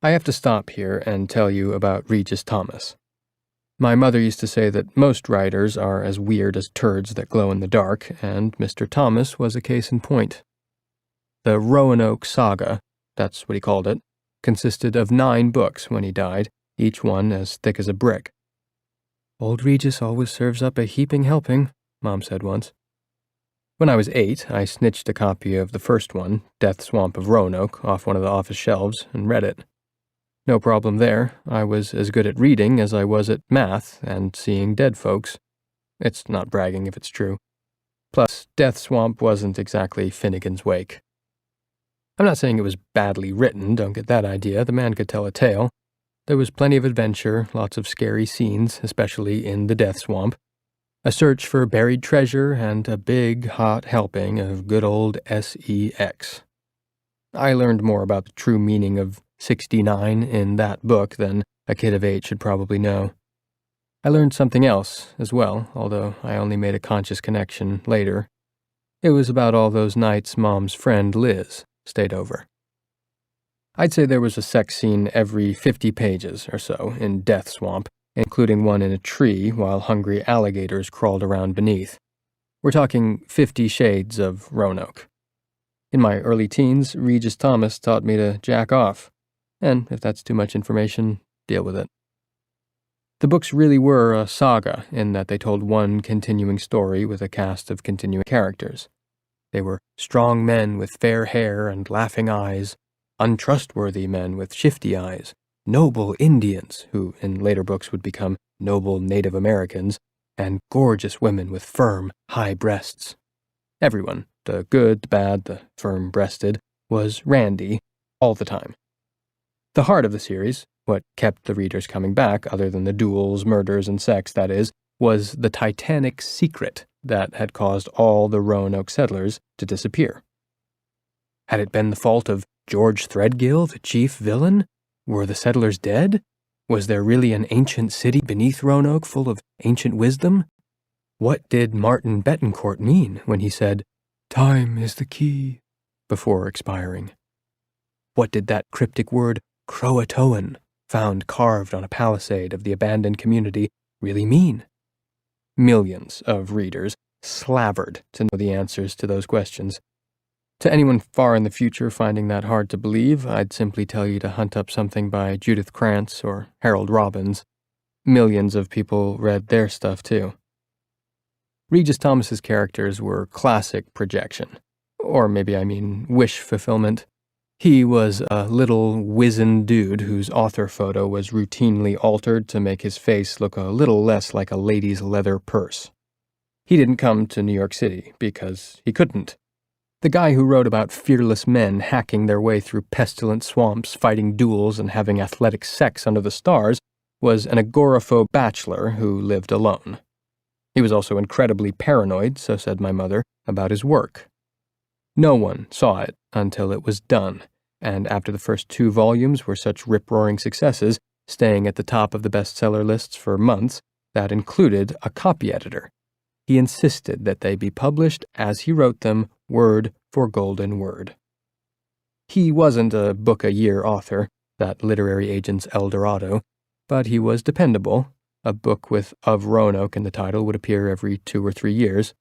I have to stop here and tell you about Regis Thomas. My mother used to say that most writers are as weird as turds that glow in the dark, and Mr. Thomas was a case in point. The Roanoke Saga, that's what he called it, consisted of 9 books when he died, each one as thick as a brick. "Old Regis always serves up a heaping helping," Mom said once. When I was 8, I snitched a copy of the first one, Death Swamp of Roanoke, off one of the office shelves and read it. No problem there. I was as good at reading as I was at math and seeing dead folks. It's not bragging if it's true. Plus, Death Swamp wasn't exactly Finnegan's Wake. I'm not saying it was badly written, don't get that idea. The man could tell a tale. There was plenty of adventure, lots of scary scenes, especially in the Death Swamp, a search for buried treasure, and a big, hot helping of good old sex. I learned more about the true meaning of 69 in that book than a kid of 8 should probably know. I learned something else as well, although I only made a conscious connection later. It was about all those nights Mom's friend Liz stayed over. I'd say there was a sex scene every 50 pages or so in Death Swamp, including one in a tree while hungry alligators crawled around beneath. We're talking 50 Shades of Roanoke. In my early teens, Regis Thomas taught me to jack off, and if that's too much information, deal with it. The books really were a saga in that they told one continuing story with a cast of continuing characters. They were strong men with fair hair and laughing eyes, untrustworthy men with shifty eyes, noble Indians, who in later books would become noble Native Americans, and gorgeous women with firm, high breasts. Everyone, the good, the bad, the firm-breasted, was Randy all the time. The heart of the series, what kept the readers coming back, other than the duels, murders, and sex, that is, was the titanic secret that had caused all the Roanoke settlers to disappear. Had it been the fault of George Threadgill, the chief villain? Were the settlers dead? Was there really an ancient city beneath Roanoke full of ancient wisdom? What did Martin Betancourt mean when he said, "Time is the key," before expiring? What did that cryptic word, Croatoan, found carved on a palisade of the abandoned community, really mean? Millions of readers slavered to know the answers to those questions. To anyone far in the future finding that hard to believe, I'd simply tell you to hunt up something by Judith Krantz or Harold Robbins. Millions of people read their stuff too. Regis Thomas's characters were classic projection. Or maybe I mean wish fulfillment. He was a little wizened dude whose author photo was routinely altered to make his face look a little less like a lady's leather purse. He didn't come to New York City because he couldn't. The guy who wrote about fearless men hacking their way through pestilent swamps, fighting duels, and having athletic sex under the stars was an agoraphobe bachelor who lived alone. He was also incredibly paranoid, so said my mother, about his work. No one saw it until it was done, and after the first 2 volumes were such rip-roaring successes, staying at the top of the bestseller lists for months, that included a copy editor. He insisted that they be published as he wrote them, word for golden word. He wasn't a book-a-year author, that literary agent's El Dorado, but he was dependable. A book with Of Roanoke in the title would appear every 2 or 3 years.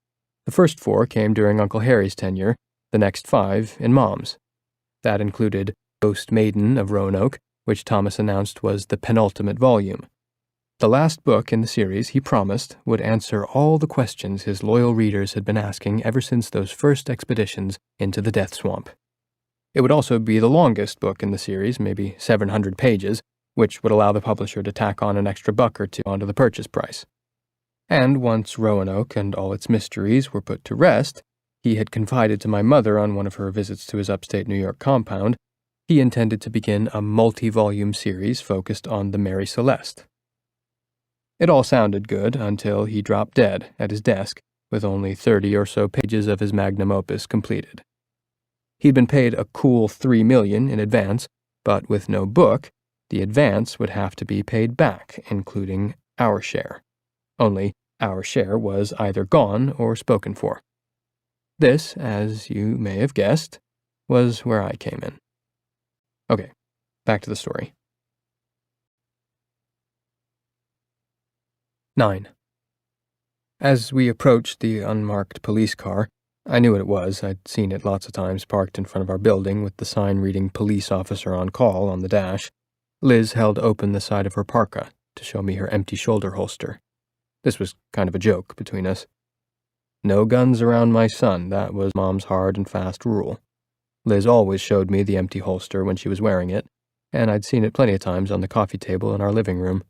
The first 4 came during Uncle Harry's tenure, the next 5 in Mom's. That included Ghost Maiden of Roanoke, which Thomas announced was the penultimate volume. The last book in the series, he promised, would answer all the questions his loyal readers had been asking ever since those first expeditions into the Death Swamp. It would also be the longest book in the series, maybe 700 pages, which would allow the publisher to tack on an extra $1 or $2 onto the purchase price. And once Roanoke and all its mysteries were put to rest, he had confided to my mother on one of her visits to his upstate New York compound, he intended to begin a multi-volume series focused on the Mary Celeste. It all sounded good until he dropped dead at his desk with only 30 or so pages of his magnum opus completed. He'd been paid a cool $3 million in advance, but with no book, the advance would have to be paid back, including our share. Only our share was either gone or spoken for. This, as you may have guessed, was where I came in. Okay, back to the story. 9. As we approached the unmarked police car, I knew what it was. I'd seen it lots of times parked in front of our building with the sign reading "Police Officer on Call" on the dash. Liz held open the side of her parka to show me her empty shoulder holster. This was kind of a joke between us. No guns around my son, that was Mom's hard and fast rule. Liz always showed me the empty holster when she was wearing it, and I'd seen it plenty of times on the coffee table in our living room.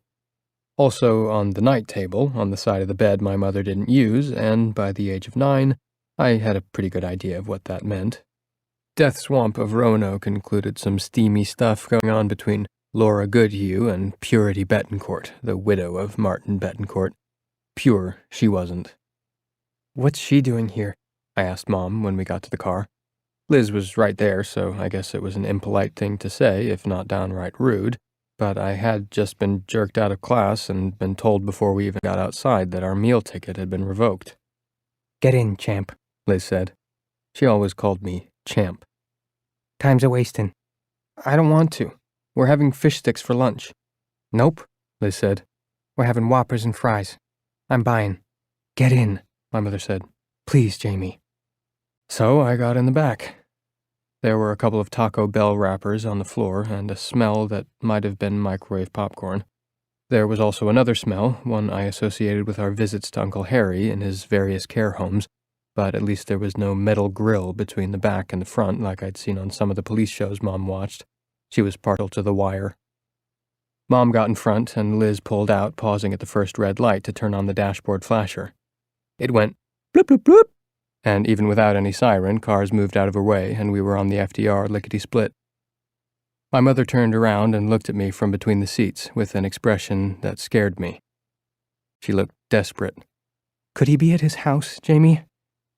Also on the night table, on the side of the bed my mother didn't use, and by the age of 9, I had a pretty good idea of what that meant. Death Swamp of Roanoke included some steamy stuff going on between Laura Goodhue and Purity Betancourt, the widow of Martin Betancourt. Pure she wasn't. "What's she doing here?" I asked Mom when we got to the car. Liz was right there, so I guess it was an impolite thing to say, if not downright rude, but I had just been jerked out of class and been told before we even got outside that our meal ticket had been revoked. "Get in, champ," Liz said. She always called me champ. "Time's a-wastin'." "I don't want to. We're having fish sticks for lunch." "Nope," Liz said. "We're having Whoppers and fries. I'm buying." "Get in," my mother said. "Please, Jamie." So I got in the back. There were a couple of Taco Bell wrappers on the floor and a smell that might have been microwave popcorn. There was also another smell, one I associated with our visits to Uncle Harry in his various care homes, but at least there was no metal grill between the back and the front like I'd seen on some of the police shows Mom watched. She was partial to the wire. Mom got in front and Liz pulled out, pausing at the first red light to turn on the dashboard flasher. It went bloop bloop bloop, and even without any siren, cars moved out of her way and we were on the FDR lickety-split. My mother turned around and looked at me from between the seats with an expression that scared me. She looked desperate. "Could he be at his house, Jamie?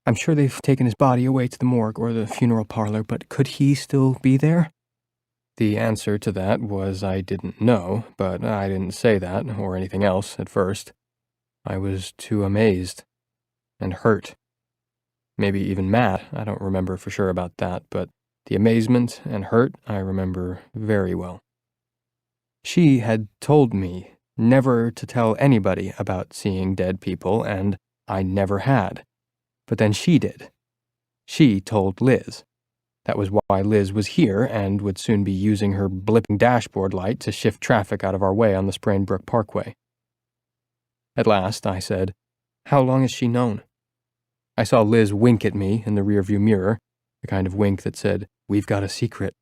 I'm sure they've taken his body away to the morgue or the funeral parlor, but could he still be there?" The answer to that was I didn't know, but I didn't say that or anything else at first. I was too amazed and hurt. Maybe even mad. I don't remember for sure about that, but the amazement and hurt I remember very well. She had told me never to tell anybody about seeing dead people, and I never had. But then she did. She told Liz. That was why Liz was here and would soon be using her blipping dashboard light to shift traffic out of our way on the Sprainbrook Parkway. At last, I said, "How long has she known?" I saw Liz wink at me in the rearview mirror, the kind of wink that said, "We've got a secret."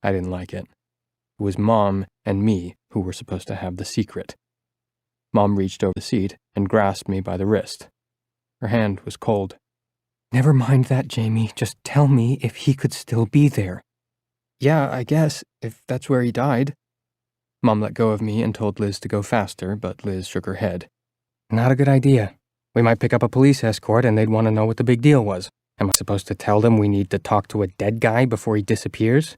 I didn't like it. It was Mom and me who were supposed to have the secret. Mom reached over the seat and grasped me by the wrist. Her hand was cold. Never mind that, Jamie. Just tell me if he could still be there. Yeah, I guess, if that's where he died. Mom let go of me and told Liz to go faster, but Liz shook her head. Not a good idea. We might pick up a police escort and they'd want to know what the big deal was. Am I supposed to tell them we need to talk to a dead guy before he disappears?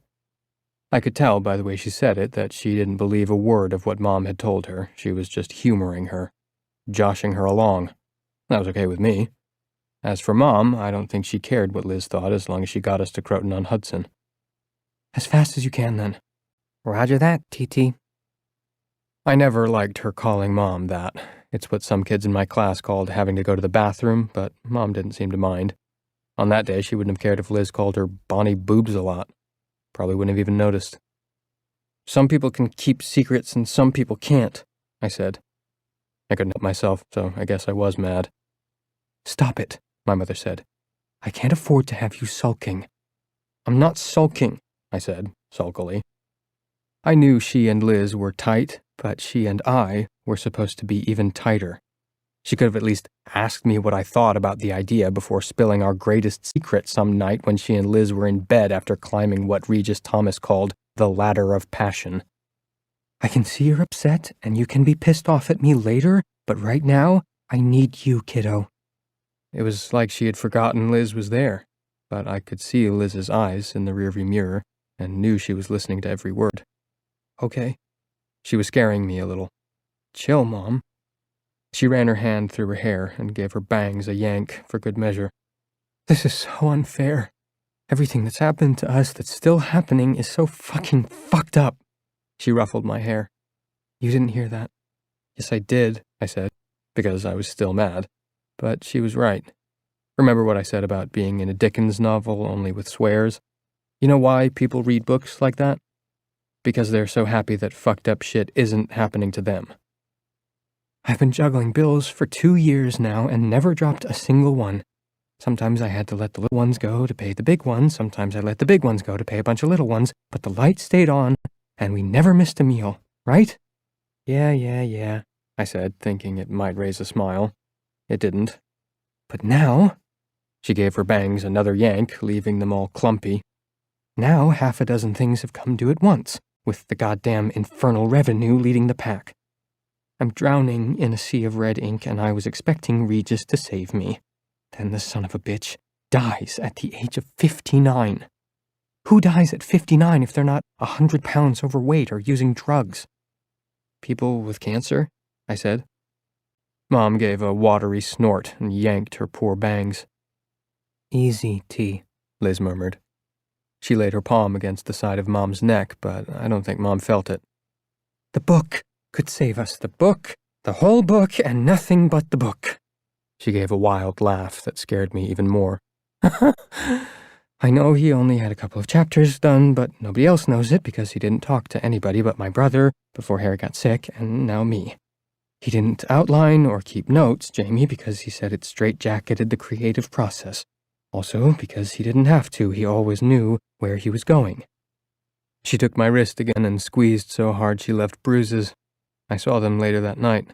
I could tell by the way she said it that she didn't believe a word of what Mom had told her. She was just humoring her, joshing her along. That was okay with me. As for Mom, I don't think she cared what Liz thought as long as she got us to Croton-on-Hudson. As fast as you can, then. Roger that, TT. I never liked her calling Mom that. It's what some kids in my class called having to go to the bathroom, but Mom didn't seem to mind. On that day, she wouldn't have cared if Liz called her Bonnie Boobs a lot. Probably wouldn't have even noticed. Some people can keep secrets and some people can't, I said. I couldn't help myself, so I guess I was mad. Stop it, my mother said. I can't afford to have you sulking. I'm not sulking, I said, sulkily. I knew she and Liz were tight, but she and I were supposed to be even tighter. She could have at least asked me what I thought about the idea before spilling our greatest secret some night when she and Liz were in bed after climbing what Regis Thomas called the ladder of passion. I can see you're upset and you can be pissed off at me later, but right now, I need you, kiddo. It was like she had forgotten Liz was there, but I could see Liz's eyes in the rearview mirror and knew she was listening to every word. Okay. She was scaring me a little. Chill, Mom. She ran her hand through her hair and gave her bangs a yank for good measure. This is so unfair. Everything that's happened to us that's still happening is so fucking fucked up. She ruffled my hair. You didn't hear that. Yes, I did, I said, because I was still mad. But she was right. Remember what I said about being in a Dickens novel only with swears? You know why people read books like that? Because they're so happy that fucked up shit isn't happening to them. I've been juggling bills for 2 years now and never dropped a single one. Sometimes I had to let the little ones go to pay the big ones, sometimes I let the big ones go to pay a bunch of little ones, but the light stayed on, and we never missed a meal, right? Yeah, I said, thinking it might raise a smile. It didn't. But now, she gave her bangs another yank, leaving them all clumpy. Now 6 things have come due at once, with the goddamn infernal revenue leading the pack. I'm drowning in a sea of red ink, and I was expecting Regis to save me. Then the son of a bitch dies at the age of 59. Who dies at 59 if they're not 100 pounds overweight or using drugs? People with cancer, I said. Mom gave a watery snort and yanked her poor bangs. Easy, T, Liz murmured. She laid her palm against the side of Mom's neck, but I don't think Mom felt it. The book could save us. The book, the whole book, and nothing but the book. She gave a wild laugh that scared me even more. I know he only had a couple of chapters done, but nobody else knows it because he didn't talk to anybody but my brother before Harry got sick, and now me. He didn't outline or keep notes, Jamie, because he said it straitjacketed the creative process. Also, because he didn't have to, he always knew where he was going. She took my wrist again and squeezed so hard she left bruises. I saw them later that night.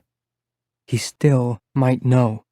He still might know.